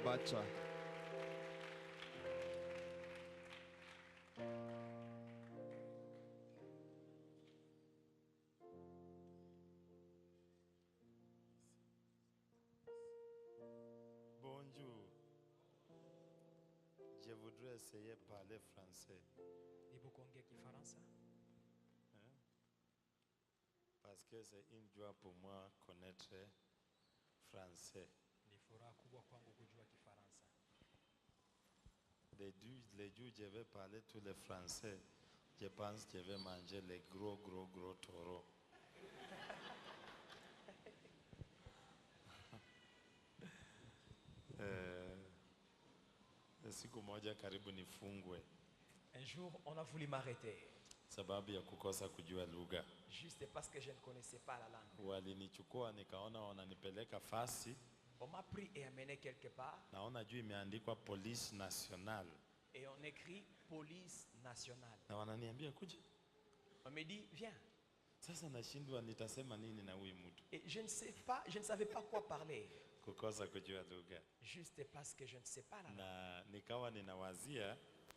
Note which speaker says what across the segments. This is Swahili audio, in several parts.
Speaker 1: Abacha.
Speaker 2: Bonjour. Je voudrais essayer de parler français. Hein? Parce que c'est une joie pour moi de connaître français. Les jours où je vais parler tous les français, je pense que je vais manger les gros taureaux. Siku moja karibu nifungwe.
Speaker 3: Un jour, on a voulu m'arrêter.
Speaker 2: Sababu ya kukosa kujua lugha.
Speaker 3: Juste parce que je ne connaissais pas la langue.
Speaker 2: Walinichukua nikaona wananipeleka fasi.
Speaker 3: On m'a pris et amené quelque part.
Speaker 2: Naona juu imeandikwa Police Nationale.
Speaker 3: Et on écrit Police Nationale.
Speaker 2: Na wananiambia kuja.
Speaker 3: On me dit, viens.
Speaker 2: Sasa nashindwa nitasema nini na huyu mtu.
Speaker 3: Et je ne savais pas quoi parler.
Speaker 2: Kukosa kujua lugha.
Speaker 3: Juste parce que je ne sais pas la langue.
Speaker 2: Na nikawa ninawazia.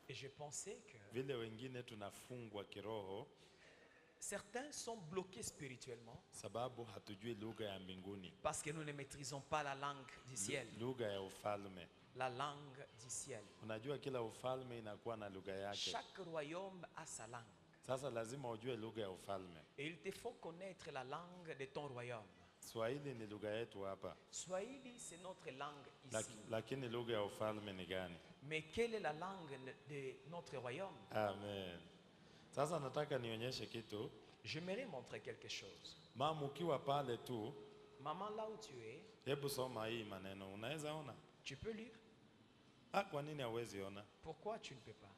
Speaker 3: Et je pensais que
Speaker 2: vile wengine tunafungwa kiroho.
Speaker 3: Certains sont bloqués spirituellement.
Speaker 2: Sababu hatujui lugha ya mbinguni.
Speaker 3: Parce que nous ne maîtrisons pas la langue du ciel.
Speaker 2: Lugha ya ufalme.
Speaker 3: La langue du ciel.
Speaker 2: Unajua kila ufalme inakuwa na lugha yake.
Speaker 3: Chaque royaume a sa langue.
Speaker 2: Sasa lazima ujue lugha ya ufalme.
Speaker 3: Et il te faut connaître la langue de ton royaume.
Speaker 2: Swahili ni lugha yetu hapa.
Speaker 3: Swahili c'est notre langue ici.
Speaker 2: Lakini lugha ya ufalme ni gani?
Speaker 3: Mais quelle est la langue de notre royaume?
Speaker 2: Amen. Sasa nataka nionyeshe kitu.
Speaker 3: J'aimerais montrer quelque chose.
Speaker 2: Mama ukiwa pale tu.
Speaker 3: Maman, là où tu es.
Speaker 2: Hebu soma hii maneno. Unaweza ona?
Speaker 3: Tu peux lire?
Speaker 2: Kwa nini hauwezi ona?
Speaker 3: Pourquoi tu ne peux pas?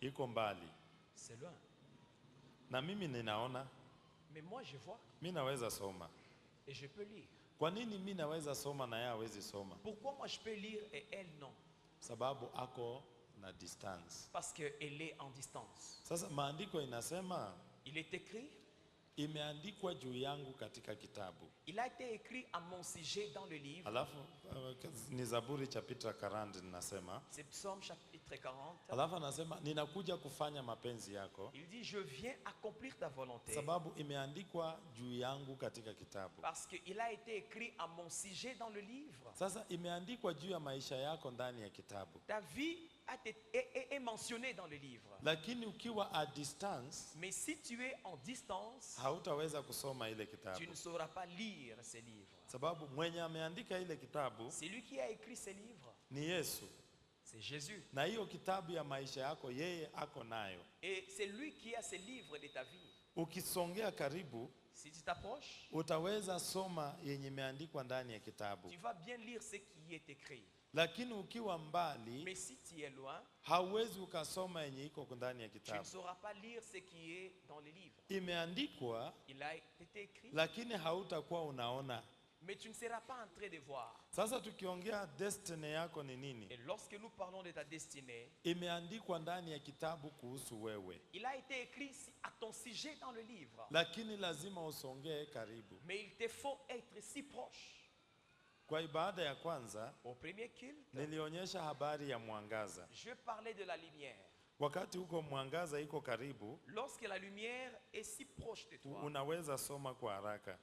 Speaker 2: Iko mbali.
Speaker 3: C'est loin.
Speaker 2: Na mimi ninaona.
Speaker 3: Mais moi je vois.
Speaker 2: Mimi naweza soma.
Speaker 3: Et je peux lire.
Speaker 2: Kwa nini mimi naweza soma na yeye hawezi soma?
Speaker 3: Pourquoi moi je peux lire et elle non?
Speaker 2: Sababu ako na distance.
Speaker 3: Parce qu'elle est en distance.
Speaker 2: Sasa maandiko inasema.
Speaker 3: Il est écrit.
Speaker 2: Imeandikwa juu yangu katika kitabu.
Speaker 3: Il a été écrit à mon sujet dans le livre.
Speaker 2: Alafu ni Zaburi chapitre 40 ninasema.
Speaker 3: C'est Psaume chapitre 40.
Speaker 2: Alafu anasema ninakuja kufanya mapenzi yako.
Speaker 3: Il dit je viens accomplir ta volonté.
Speaker 2: Sababu imeandikwa juu yangu katika kitabu.
Speaker 3: Parce qu'il a été écrit à mon sujet dans le livre.
Speaker 2: Sasa imeandikwa juu ya maisha yako ndani ya kitabu.
Speaker 3: Ta vie est mentionnée dans le livre.
Speaker 2: Lakini ukiwa à distance,
Speaker 3: mais si tu es en distance,
Speaker 2: hautaweza kusoma ile kitabu.
Speaker 3: Tu ne sauras pas lire ces livres.
Speaker 2: Sababu mwenye ameandika ile kitabu,
Speaker 3: c'est lui qui a écrit ces livres.
Speaker 2: Ni Yesu.
Speaker 3: C'est Jésus.
Speaker 2: Na hiyo kitabu ya maisha yako yeye ako nayo.
Speaker 3: Et c'est lui qui a ces livres de ta vie.
Speaker 2: Ukisongea karibu,
Speaker 3: si tu t'approches,
Speaker 2: utaweza soma yenye imeandikwa ndani ya kitabu.
Speaker 3: Tu vas bien lire ce qui est écrit.
Speaker 2: Lakini ukiwa mbali,
Speaker 3: mais si tu es loin,
Speaker 2: hauwezi ukasoma yenye iko ndani ya kitabu.
Speaker 3: Tu ne sauras pas lire ce qui est dans les livres.
Speaker 2: Imeandikwa,
Speaker 3: il a été écrit,
Speaker 2: lakini hautakuwa unaona.
Speaker 3: Mais tu ne seras pas en train de voir.
Speaker 2: Sasa tukiongea destiny yako ni nini?
Speaker 3: Et lorsque nous parlons de ta destinée,
Speaker 2: imeandikwa ndani ya kitabu kuhusu wewe.
Speaker 3: Il a été écrit à ton sujet dans le livre.
Speaker 2: Lakini lazima usongee karibu.
Speaker 3: Mais il te faut être si proche.
Speaker 2: Kwa ibada ya kwanza,
Speaker 3: au premier culte,
Speaker 2: nilionyesha habari ya mwangaza.
Speaker 3: Je parlais de la lumière.
Speaker 2: Wakati huko mwangaza iko karibu,
Speaker 3: lorsque la lumière est si proche de toi,
Speaker 2: unaweza soma kwa haraka.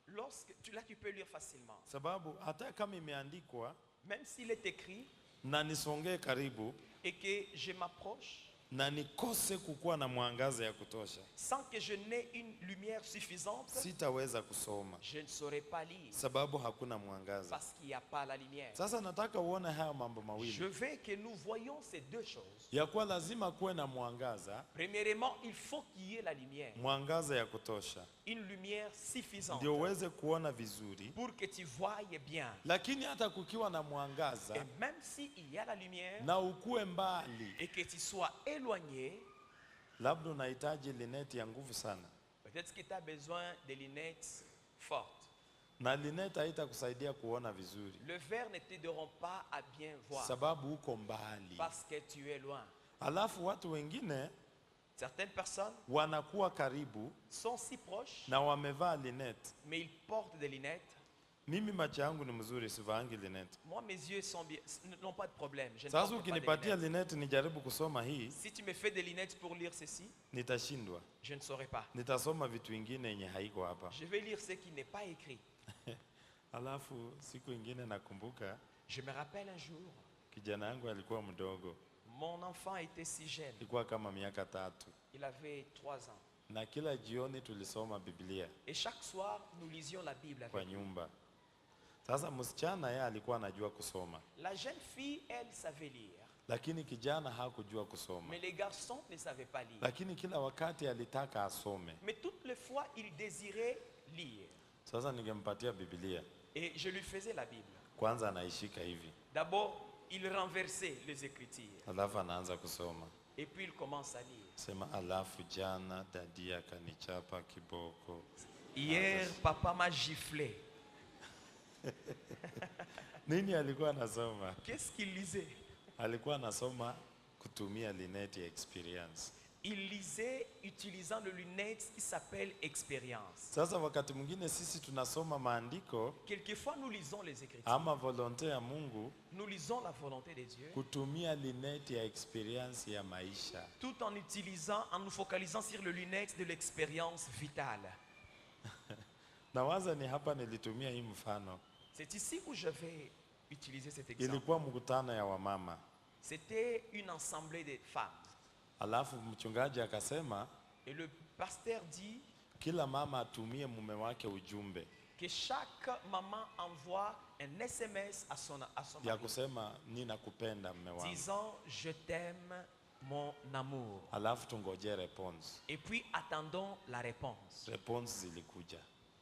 Speaker 3: Lorsque tu peux lire facilement.
Speaker 2: Sababu hata kama imeandikwa,
Speaker 3: même s'il est écrit,
Speaker 2: na nisongee karibu,
Speaker 3: et que je m'approche,
Speaker 2: na nikose kukuwa na mwangaza ya kutosha,
Speaker 3: sans que je n'ai une lumière suffisante,
Speaker 2: sitaweza kusoma.
Speaker 3: Je ne saurais pas lire.
Speaker 2: Sababu hakuna mwangaza.
Speaker 3: Parce qu'il n'y a pas la lumière.
Speaker 2: Sasa nataka uone haya mambo mawili.
Speaker 3: Je veux que nous voyons ces deux choses.
Speaker 2: Ya kuwa lazima kuwe na mwangaza.
Speaker 3: Premièrement, il faut qu'il y ait la lumière.
Speaker 2: Mwangaza ya kutosha.
Speaker 3: Une lumière suffisante.
Speaker 2: Ndio uweze kuona vizuri.
Speaker 3: Pour que tu voyes bien.
Speaker 2: Lakini hata kukiwa na mwangaza,
Speaker 3: et même si il y a la lumière,
Speaker 2: na ukue mbali,
Speaker 3: et que tu sois éloigné,
Speaker 2: labda unahitaji lineti ya nguvu sana.
Speaker 3: Peut-être que tu as besoin de lunettes fortes.
Speaker 2: Na lineti haitakusaidia kuona vizuri.
Speaker 3: Le verre ne t'aideront pas à bien voir.
Speaker 2: Sababu uko mbali.
Speaker 3: Parce que tu es loin.
Speaker 2: Alafu watu wengine,
Speaker 3: certaines personnes,
Speaker 2: wanakuwa karibu,
Speaker 3: sont si proches,
Speaker 2: na wamevaa lineti,
Speaker 3: mais ils portent des lunettes,
Speaker 2: Mimi macho yangu ni mzuri, sivaangi lineti.
Speaker 3: Moi, mes yeux n'ont pas de problème. Je ne
Speaker 2: Sasa
Speaker 3: porte pas des
Speaker 2: ukinipatia
Speaker 3: lunettes.
Speaker 2: lineti nijaribu kusoma hii,
Speaker 3: Si tu me fais des lunettes pour lire ceci,
Speaker 2: nitashindwa.
Speaker 3: je ne saurais pas.
Speaker 2: Nitasoma vitu vingine yenye haiko hapa.
Speaker 3: Je vais lire ce qui n'est pas écrit.
Speaker 2: Alafu siku ingine nakumbuka
Speaker 3: Je me rappelle un jour,
Speaker 2: kijana yangu alikuwa mdogo,
Speaker 3: mon enfant était si jeune.
Speaker 2: alikuwa kama miaka 3,
Speaker 3: Il avait 3 ans.
Speaker 2: na kila jioni tulisoma Biblia
Speaker 3: Et chaque soir, nous lisions la Bible
Speaker 2: kwa
Speaker 3: avec lui.
Speaker 2: nyumba. Sasa msichana yeye alikuwa anajua kusoma,
Speaker 3: La jeune fille, elle, savait lire.
Speaker 2: lakini kijana hakujua kusoma.
Speaker 3: Mais les garçons ne savaient pas lire.
Speaker 2: Lakini kila wakati alitaka asome.
Speaker 3: Mais toutes les fois, il désirait lire.
Speaker 2: Sasa ningempatia Biblia,
Speaker 3: Et je lui faisais la Bible.
Speaker 2: kwanza anaishika hivi,
Speaker 3: D'abord, il renversait les Écritures.
Speaker 2: alafu anaanza kusoma.
Speaker 3: Et puis, il commence à lire.
Speaker 2: Sema alafu jana dadi akanichapa kiboko.
Speaker 3: Hier, papa m'a giflé.
Speaker 2: Nini alikuwa anasoma?
Speaker 3: Qu'est-ce qu'il lisait?
Speaker 2: Alikuwa anasoma kutumia lineti ya experience.
Speaker 3: Il lisait utilisant le lunette qui s'appelle expérience.
Speaker 2: Sasa wakati mwingine sisi tunasoma maandiko
Speaker 3: Quelquefois, nous lisons les Écritures.
Speaker 2: ama volonte ya Mungu
Speaker 3: Nous lisons la volonté de Dieu
Speaker 2: kutumia lineti ya experience ya maisha.
Speaker 3: tout en utilisant, en nous focalisant sur le lunette de l'expérience vitale.
Speaker 2: Na waza ni hapa nilitumia hii mfano.
Speaker 3: C'est ici où je vais utiliser cet exemple.
Speaker 2: Ilikuwa mkutano ya wamama.
Speaker 3: C'était une assemblée de femmes.
Speaker 2: Alafu mchungaji akasema
Speaker 3: Et le pasteur dit
Speaker 2: kila mama atumie mume wake ujumbe
Speaker 3: que chaque maman envoie un SMS à son
Speaker 2: ya
Speaker 3: mari
Speaker 2: kusema ninakupenda mume wangu.
Speaker 3: disant je t'aime mon amour.
Speaker 2: Alafu tungoje response.
Speaker 3: Et puis attendons la réponse.
Speaker 2: Response zilikuja.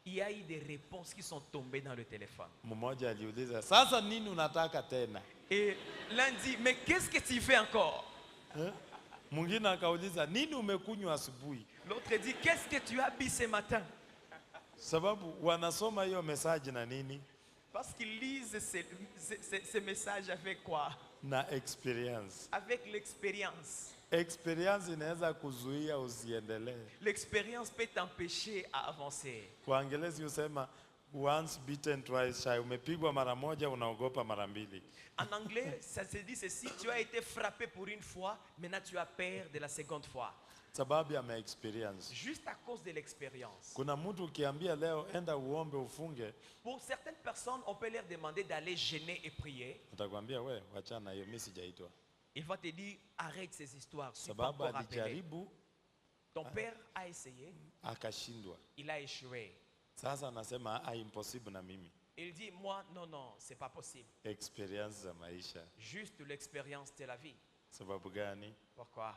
Speaker 3: Il y a eu des réponses qui sont tombées dans le téléphone.
Speaker 2: Mmoja aliuliza, "Sasa nini unataka tena?"
Speaker 3: Et l'un dit mais qu'est-ce que tu fais encore?
Speaker 2: Mwingine akauliza, "Nini umekunywa asubuhi?"
Speaker 3: L'autre dit qu'est-ce que tu as bu ce matin?
Speaker 2: Sababu wanasoma hiyo message na nini?
Speaker 3: Parce qu'ils lisent ces messages avec quoi?
Speaker 2: Na experience.
Speaker 3: Avec l'expérience.
Speaker 2: Experience inaweza kuzuia usiendelee.
Speaker 3: L'expérience peut t'empêcher à avancer.
Speaker 2: Kwa Kiingereza usema once bitten twice shy. Umepigwa mara moja unaogopa mara mbili.
Speaker 3: En anglais, ça se dit ceci, tu as été frappé pour une fois, maintenant tu as peur de la seconde fois.
Speaker 2: Sababu ya experience.
Speaker 3: Juste à cause de l'expérience.
Speaker 2: Kuna mtu ukiambia leo enda uombe ufunge,
Speaker 3: Pour certaines personnes, on peut leur demander d'aller jeûner et prier.
Speaker 2: atakwambia we wachana hiyo, mimi sijaitwa.
Speaker 3: Il va te dire arrête ces histoires, je suis pas
Speaker 2: Sababu
Speaker 3: encore appelé.
Speaker 2: alijaribu
Speaker 3: Ton père a essayé,
Speaker 2: akashindwa.
Speaker 3: il a échoué.
Speaker 2: Sasa anasema impossible na mimi.
Speaker 3: Il dit moi non, c'est pas possible.
Speaker 2: Experience za maisha.
Speaker 3: Juste l'expérience de la vie.
Speaker 2: Sababu gani?
Speaker 3: Pourquoi?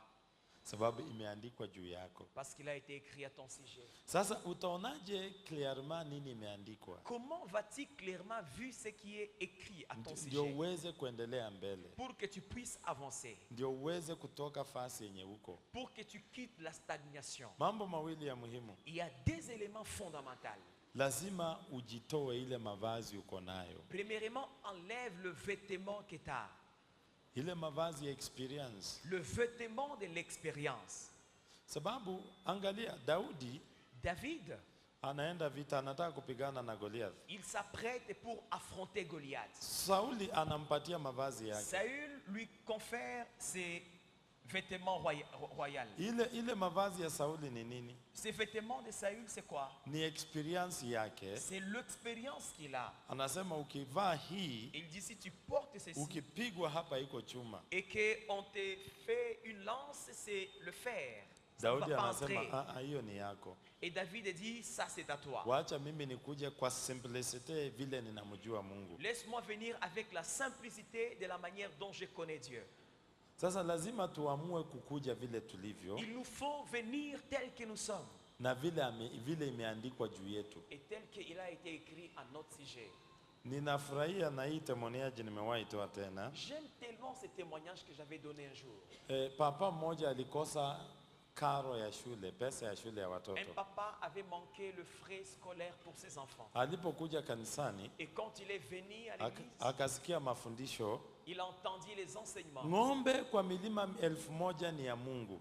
Speaker 2: Sababu imeandikwa juu yako.
Speaker 3: Parce qu'il a été écrit à ton sujet.
Speaker 2: Sasa utaonaje clairement nini imeandikwa?
Speaker 3: Comment vas-tu clairement vu ce qui est écrit à ton
Speaker 2: Ndio
Speaker 3: sujet
Speaker 2: uweze kuendelea mbele.
Speaker 3: pour que tu puisses avancer,
Speaker 2: Ndio uweze kutoka fasi yenye uko.
Speaker 3: pour que tu quittes la stagnation?
Speaker 2: Mambo mawili ya muhimu.
Speaker 3: Il y a deux éléments fondamentaux.
Speaker 2: Lazima ujitoe ile mavazi uko nayo.
Speaker 3: Premièrement, enlève le vêtement que tu as.
Speaker 2: Ile mavazi ya experience.
Speaker 3: Le vêtement de l'expérience.
Speaker 2: Sababu angalia Daudi
Speaker 3: David,
Speaker 2: anaenda vita, anataka kupigana na Goliath.
Speaker 3: il s'apprête pour affronter Goliath.
Speaker 2: Sauli anampatia mavazi yake.
Speaker 3: Saül lui confère ses vêtements royaux.
Speaker 2: Ile mavazi ya Sauli ni nini?
Speaker 3: Ces vêtements de Saül, c'est quoi?
Speaker 2: Ni experience yake.
Speaker 3: C'est l'expérience qu'il a.
Speaker 2: Anasema ukivaa hii,
Speaker 3: Il dit si tu portes ceci
Speaker 2: ukipigwa hapa iko chuma.
Speaker 3: et qu'on te fait une lance, c'est le fer. Ça ne va
Speaker 2: Daudi
Speaker 3: pas
Speaker 2: anasema
Speaker 3: entrer.
Speaker 2: hiyo ni yako.
Speaker 3: Et David dit ça c'est à toi.
Speaker 2: Wacha mimi nikuje kwa simplicity vile ninamjua Mungu.
Speaker 3: Laisse-moi venir avec la simplicité de la manière dont je connais Dieu.
Speaker 2: Sasa lazima tuamue kukuja vile tulivyo
Speaker 3: Il nous faut venir tel que nous sommes
Speaker 2: na vile imeandikwa juu yetu.
Speaker 3: et tel qu'il a été écrit à notre sujet.
Speaker 2: Ninafurahia na hii testimoniaji nimewahi toa tena.
Speaker 3: J'aime tellement ce témoignage que j'avais donné un jour.
Speaker 2: Papa mmoja alikosa karo ya shule, pesa ya shule ya
Speaker 3: Un
Speaker 2: watoto.
Speaker 3: papa avait manqué le frais scolaire pour ses enfants.
Speaker 2: Alipokuja kanisani,
Speaker 3: Et quand il est venu à l'église,
Speaker 2: akasikia mafundisho,
Speaker 3: il entendit les enseignements.
Speaker 2: ng'ombe kwa milima 1000 ni ya Mungu.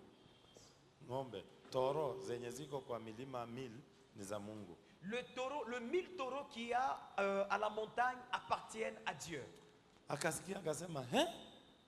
Speaker 2: Ng'ombe, toro zenye ziko kwa milima 1000 ni za Mungu.
Speaker 3: le 1000 taureaux qu'il y a à la montagne appartiennent à Dieu.
Speaker 2: Akasikia akasema, "He?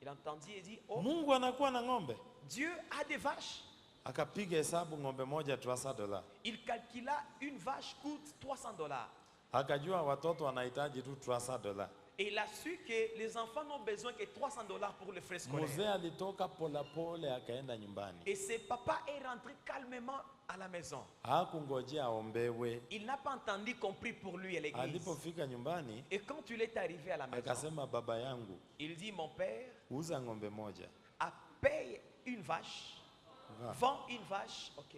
Speaker 3: Il entendit et dit, oh,
Speaker 2: Mungu anakuwa na ng'ombe?"
Speaker 3: Dieu a des vaches.
Speaker 2: Akapiga hesabu ng'ombe moja $300.
Speaker 3: Il calcula une vache coûte $300.
Speaker 2: Akajua watoto wanahitaji tu $300.
Speaker 3: Et il a su que les enfants n'ont besoin que $300 pour les frais scolaires.
Speaker 2: Mzee alitoka polepole akaenda nyumbani.
Speaker 3: Et ce papa est rentré calmement à la maison.
Speaker 2: Hakungojea aombewe.
Speaker 3: Il n'a pas entendu qu'on prie pour lui à l'église.
Speaker 2: Alipofika nyumbani,
Speaker 3: Et quand il est arrivé à la maison,
Speaker 2: akasema, "Baba yangu,
Speaker 3: il dit, mon père,
Speaker 2: uza ng'ombe moja."
Speaker 3: paye une vache, vend une vache, ok.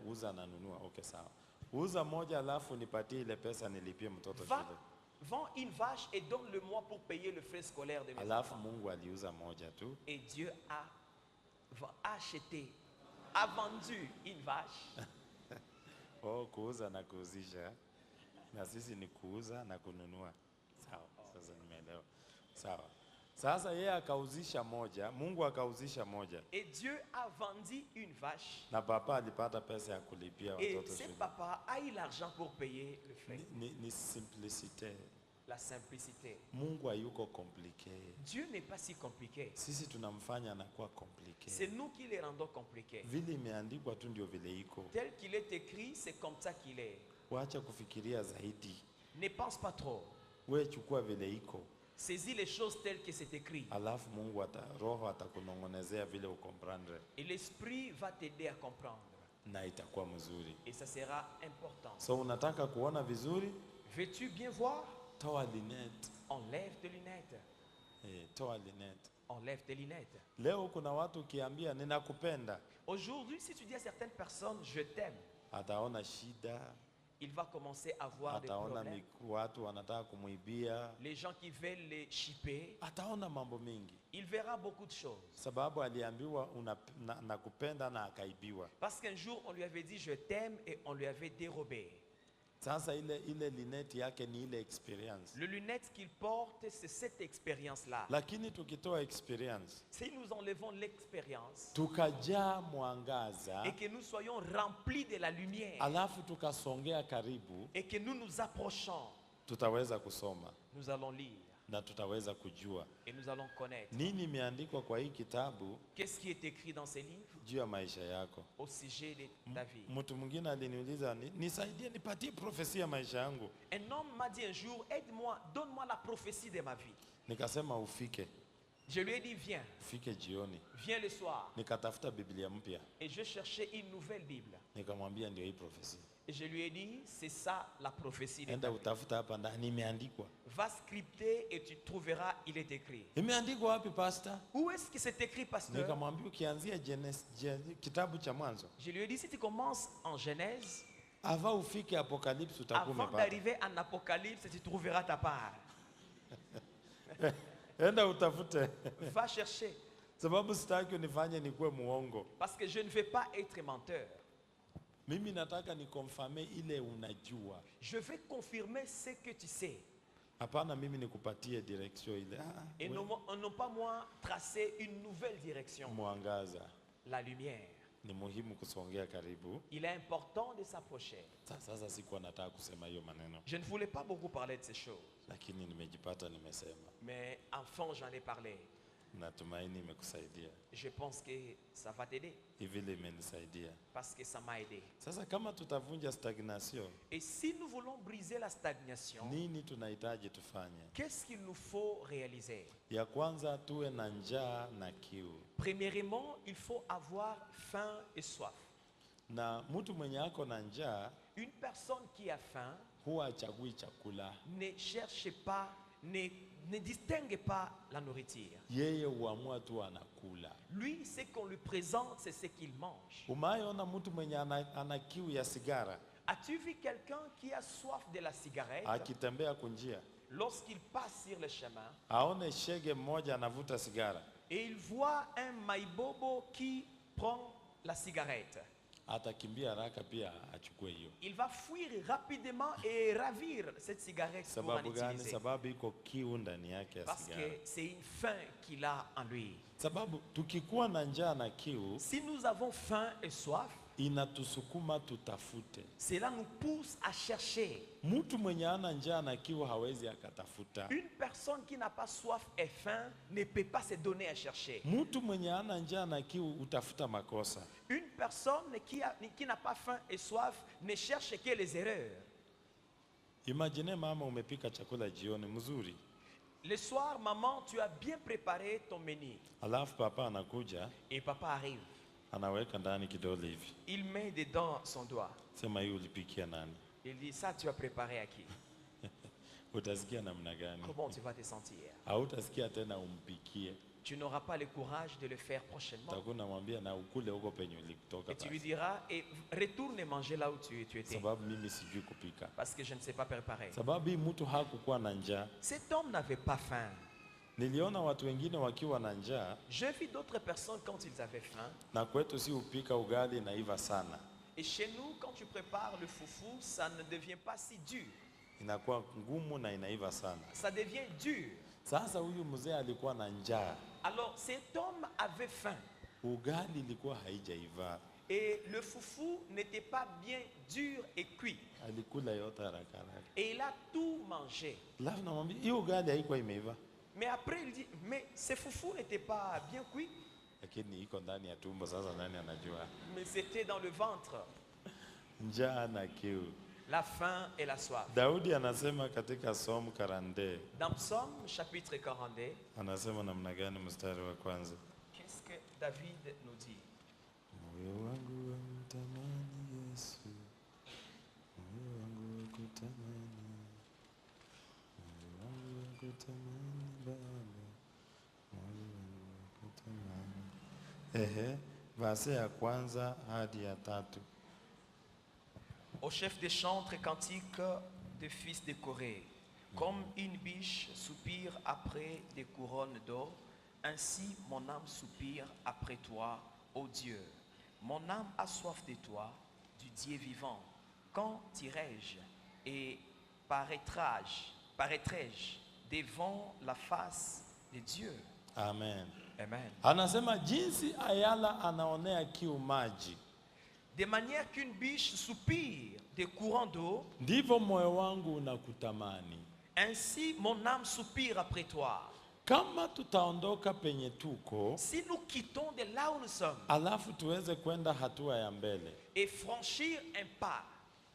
Speaker 2: Uza na nunua. Okay, sawa. Uza moja alafu nipatie ile pesa nilipie mtoto shule.
Speaker 3: Vends une vache et donne-le-moi pour payer le frais scolaire de mes
Speaker 2: Alafu
Speaker 3: enfants.
Speaker 2: Mungu aliuza moja tu.
Speaker 3: Et Dieu a acheté, a vendu une vache.
Speaker 2: Kuuza na kuuzisha. Na sisi ni kuuza na kununua. Sawa. Sasa nimeelewa. Sawa. Sasa yeye akauzisha moja, Mungu akauzisha moja.
Speaker 3: Et Dieu a vendu une vache.
Speaker 2: Na papa alipata pesa ya kulipia
Speaker 3: Et
Speaker 2: watoto
Speaker 3: ce
Speaker 2: shule.
Speaker 3: papa a eu l'argent pour payer le frais.
Speaker 2: Ni simplicité.
Speaker 3: La simplicité.
Speaker 2: Mungu hayuko compliqué.
Speaker 3: Dieu n'est pas si compliqué.
Speaker 2: Sisi tunamfanya anakuwa compliqué.
Speaker 3: C'est nous qui les rendons compliqués.
Speaker 2: Vile imeandikwa tu ndio vile iko.
Speaker 3: Tel qu'il est écrit, c'est comme ça qu'il est.
Speaker 2: Waacha kufikiria zaidi.
Speaker 3: Ne pense pas trop.
Speaker 2: Wewe chukua vile iko.
Speaker 3: Saisis les choses telles que c'est écrit.
Speaker 2: Alafu Mungu roho atakunongonezea vile ukomprendre.
Speaker 3: Et l'esprit va t'aider à comprendre.
Speaker 2: Na itakuwa mzuri.
Speaker 3: Et ça sera important.
Speaker 2: So unataka kuona vizuri?
Speaker 3: Veux-tu bien voir?
Speaker 2: Toa lunette.
Speaker 3: Enlève tes lunettes.
Speaker 2: Toa lunette.
Speaker 3: Enlève tes lunettes.
Speaker 2: Leo kuna watu ukiambia ninakupenda,
Speaker 3: Aujourd'hui, si tu dis à certaines personnes, je t'aime,
Speaker 2: ataona shida,
Speaker 3: il va commencer à avoir des
Speaker 2: ataona
Speaker 3: problèmes.
Speaker 2: watu wanataka kumuibia,
Speaker 3: Les gens qui veulent les chipper,
Speaker 2: ataona mambo mingi.
Speaker 3: il verra beaucoup de choses.
Speaker 2: Sababu aliambiwa nakupenda na akaibiwa.
Speaker 3: Parce qu'un jour, on lui avait dit je t'aime et on lui avait dérobé.
Speaker 2: Sasa ile lunette yake ni ile experience.
Speaker 3: Le lunette qu'il porte, c'est cette expérience-là.
Speaker 2: Lakini tukitoa experience,
Speaker 3: Si nous enlevons l'expérience
Speaker 2: tukajaa mwangaza,
Speaker 3: et que nous soyons remplis de la lumière
Speaker 2: alafu tukasongea karibu,
Speaker 3: et que nous nous approchons,
Speaker 2: tutaweza kusoma
Speaker 3: nous allons lire
Speaker 2: na tutaweza kujua
Speaker 3: et nous allons connaître.
Speaker 2: nini imeandikwa kwa hii kitabu
Speaker 3: Qu'est-ce qui est écrit dans ces livres
Speaker 2: juu ya maisha yako.
Speaker 3: au sujet de ta vie?
Speaker 2: Mtu mwingine aliniuliza, nisaidie nipatie profesia ya maisha yangu.
Speaker 3: Un homme m'a dit un jour, aide-moi, donne-moi la prophétie de ma vie.
Speaker 2: Nikasema ufike
Speaker 3: Je lui ai dit, viens,
Speaker 2: jioni.
Speaker 3: viens le soir.
Speaker 2: Nikatafuta Biblia mpya,
Speaker 3: Et je cherchais une nouvelle Bible.
Speaker 2: nikamwambia ndio hii profesia.
Speaker 3: Et je lui ai dit, c'est ça la prophétie de ta
Speaker 2: Enda
Speaker 3: vie.
Speaker 2: utafuta hapa ndani, imeandikwa.
Speaker 3: Va scripter et tu trouveras, il est écrit.
Speaker 2: Imeandikwa wapi pastor?
Speaker 3: Où est-ce que c'est écrit, pasteur?
Speaker 2: Nikamwambia ukianzia kitabu cha Mwanzo,
Speaker 3: Je lui ai dit, si tu commences en Genèse,
Speaker 2: ava ufike Apocalypse utakuwa
Speaker 3: avant
Speaker 2: umepata.
Speaker 3: d'arriver en Apocalypse, tu trouveras ta part.
Speaker 2: Enda utafute.
Speaker 3: Va chercher.
Speaker 2: Sababu sitaki unifanye nikuwe muongo.
Speaker 3: Parce que je ne vais pas être menteur.
Speaker 2: Mimi nataka nikonfirme ile unajua.
Speaker 3: Je vais confirmer ce que tu sais.
Speaker 2: Hapana mimi nikupatie direction ile.
Speaker 3: Et non pas moi tracer une nouvelle direction.
Speaker 2: Mwangaza.
Speaker 3: La lumière.
Speaker 2: Ni muhimu kusongea karibu.
Speaker 3: Il est important de s'approcher.
Speaker 2: Sasa sikuwa nataka kusema hiyo maneno.
Speaker 3: Je ne voulais pas beaucoup parler de ces choses.
Speaker 2: Lakini nimejipata nimesema.
Speaker 3: Mais enfin, j'en ai parlé.
Speaker 2: Natumaini imekusaidia.
Speaker 3: Je pense que ça va t'aider.
Speaker 2: Hivi imenisaidia.
Speaker 3: Parce que ça m'a aidé.
Speaker 2: Sasa kama tutavunja stagnation,
Speaker 3: Et si nous voulons briser la stagnation,
Speaker 2: nini tunahitaji tufanye?
Speaker 3: qu'est-ce qu'il nous faut réaliser?
Speaker 2: Ya kwanza tuwe na njaa na kiu.
Speaker 3: Premièrement, il faut avoir faim et soif.
Speaker 2: Na mtu mwenye ako na njaa
Speaker 3: Une personne qui a faim
Speaker 2: huwa hachagui chakula.
Speaker 3: ne cherche pas, ne distingue pas la nourriture.
Speaker 2: Yeye huamua tu anakula.
Speaker 3: Lui, ce qu'on lui présente, c'est ce qu'il mange.
Speaker 2: Umeona mtu mwenye ana kiu ya sigara
Speaker 3: As-tu vu quelqu'un qui a soif de la cigarette?
Speaker 2: akitembea kunjia,
Speaker 3: Lorsqu'il passe sur le chemin
Speaker 2: aone shege mmoja anavuta sigara,
Speaker 3: et il voit un maïbobo qui prend la cigarette,
Speaker 2: atakimbia haraka pia achukue hiyo.
Speaker 3: il va fuir rapidement et ravir cette cigarette pour en
Speaker 2: Sababu gani?
Speaker 3: utiliser.
Speaker 2: Sababu iko kiu ndani yake ya
Speaker 3: Parce
Speaker 2: sigara.
Speaker 3: que c'est une faim qu'il a en lui.
Speaker 2: Sababu tukikuwa na njaa na kiu,
Speaker 3: Si nous avons faim et soif,
Speaker 2: inatusukuma tutafute.
Speaker 3: Cela nous pousse à chercher.
Speaker 2: Mtu mwenye ana njaa na kiu hawezi akatafuta.
Speaker 3: Une personne qui n'a pas soif et faim ne peut pas se donner à chercher.
Speaker 2: Mtu mwenye ana njaa na kiu utafuta makosa.
Speaker 3: Une personne qui n'a pas faim et soif ne cherche que les erreurs.
Speaker 2: Imagine mama umepika chakula jioni mzuri.
Speaker 3: Le soir, maman, tu as bien préparé ton menu.
Speaker 2: Alafu papa anakuja,
Speaker 3: Et papa arrive.
Speaker 2: anaweka ndani kidole hivi.
Speaker 3: Il met dedans son doigt.
Speaker 2: Sema hii ulipikia nani?
Speaker 3: Il dit, ça tu as préparé à qui?
Speaker 2: Utasikia namna gani?
Speaker 3: Comment tu vas te sentir?
Speaker 2: Hautasikia tena umpikie.
Speaker 3: Tu n'auras pas le courage de le faire prochainement.
Speaker 2: Utakuwa unamwambia na ukule huko penye ulitoka
Speaker 3: Et tu lui
Speaker 2: basi.
Speaker 3: diras, et retourne manger là où tu étais.
Speaker 2: Sababu mimi sijui kupika.
Speaker 3: Parce que je ne sais pas préparer.
Speaker 2: Sababu hii mtu hakukuwa na njaa.
Speaker 3: Cet homme n'avait pas faim.
Speaker 2: Niliona watu wengine wakiwa na njaa
Speaker 3: J'ai vu d'autres personnes quand ils avaient faim.
Speaker 2: na kwetu si upika ugali naiva sana.
Speaker 3: Et chez nous, quand tu prépares le foufou, ça ne devient pas si dur.
Speaker 2: Inakuwa ngumu na inaiva sana.
Speaker 3: Ça devient dur.
Speaker 2: Sasa huyu mzee alikuwa na njaa.
Speaker 3: Alors cet homme avait faim.
Speaker 2: Ugali ilikuwa haijaiva.
Speaker 3: Et le foufou n'était pas bien dur et cuit.
Speaker 2: Alikula yote haraka haraka.
Speaker 3: Et il a tout mangé.
Speaker 2: Alafu namwambia hiyo ugali haikuwa imeiva.
Speaker 3: Mais après, il dit, mais ce foufou n'était pas bien cuit.
Speaker 2: Lakini iko ndani ya tumbo, sasa nani anajua?
Speaker 3: Mais c'était dans le ventre.
Speaker 2: Njaa na kiu.
Speaker 3: La faim et la soif.
Speaker 2: Daudi anasema katika Psalm 42,
Speaker 3: Dans Psaume chapitre 42,
Speaker 2: anasema namna gani mstari wa kwanza?
Speaker 3: qu'est-ce que David nous dit?
Speaker 2: Moyo wangu wamtamani Yesu. Moyo wangu wakutamani. Moyo wangu wakutamani Baba. Moyo wangu wakutamani. Verse ya kwanza hadi ya tatu.
Speaker 3: Au chef des chantres cantiques des fils de Corée, comme une biche soupire après des couronnes d'or, ainsi mon âme soupire après toi, ô Dieu. Mon âme a soif de toi, du Dieu vivant. Quand irai-je et paraîtrai-je devant la face de Dieu?
Speaker 2: Amen.
Speaker 3: Amen.
Speaker 2: Anasema jinsi ayala anaonea kiu maji,
Speaker 3: De manière qu'une biche soupire des courants d'eau,
Speaker 2: ndivyo moyo wangu unakutamani.
Speaker 3: ainsi mon âme soupire après toi.
Speaker 2: Kama tutaondoka penye tuko,
Speaker 3: Si nous quittons de là où nous sommes
Speaker 2: alafu tuweze kwenda hatua ya mbele,
Speaker 3: et franchir un pas,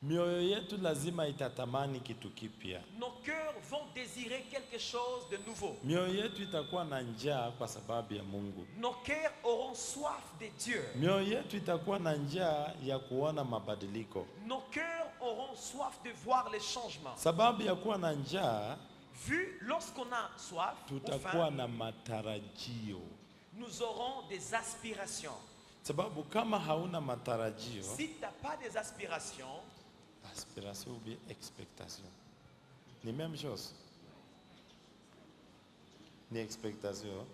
Speaker 2: mioyo yetu lazima itatamani kitu kipya.
Speaker 3: nos cœurs vont désirer quelque chose de nouveau.
Speaker 2: Mioyo yetu itakuwa na njaa kwa sababu ya Mungu.
Speaker 3: Nos cœurs auront soif de Dieu.
Speaker 2: Mioyo yetu itakuwa na njaa ya kuona mabadiliko.
Speaker 3: Nos cœurs auront soif de voir les changements.
Speaker 2: Sababu ya kuwa na njaa,
Speaker 3: Vu, lorsqu'on a soif ou
Speaker 2: tutakuwa
Speaker 3: faim,
Speaker 2: na matarajio.
Speaker 3: nous aurons des aspirations.
Speaker 2: Sababu kama hauna matarajio,
Speaker 3: Si tu n'as pas des aspirations,
Speaker 2: aspiration ou bien expectation, ni même chose. Ni expectation.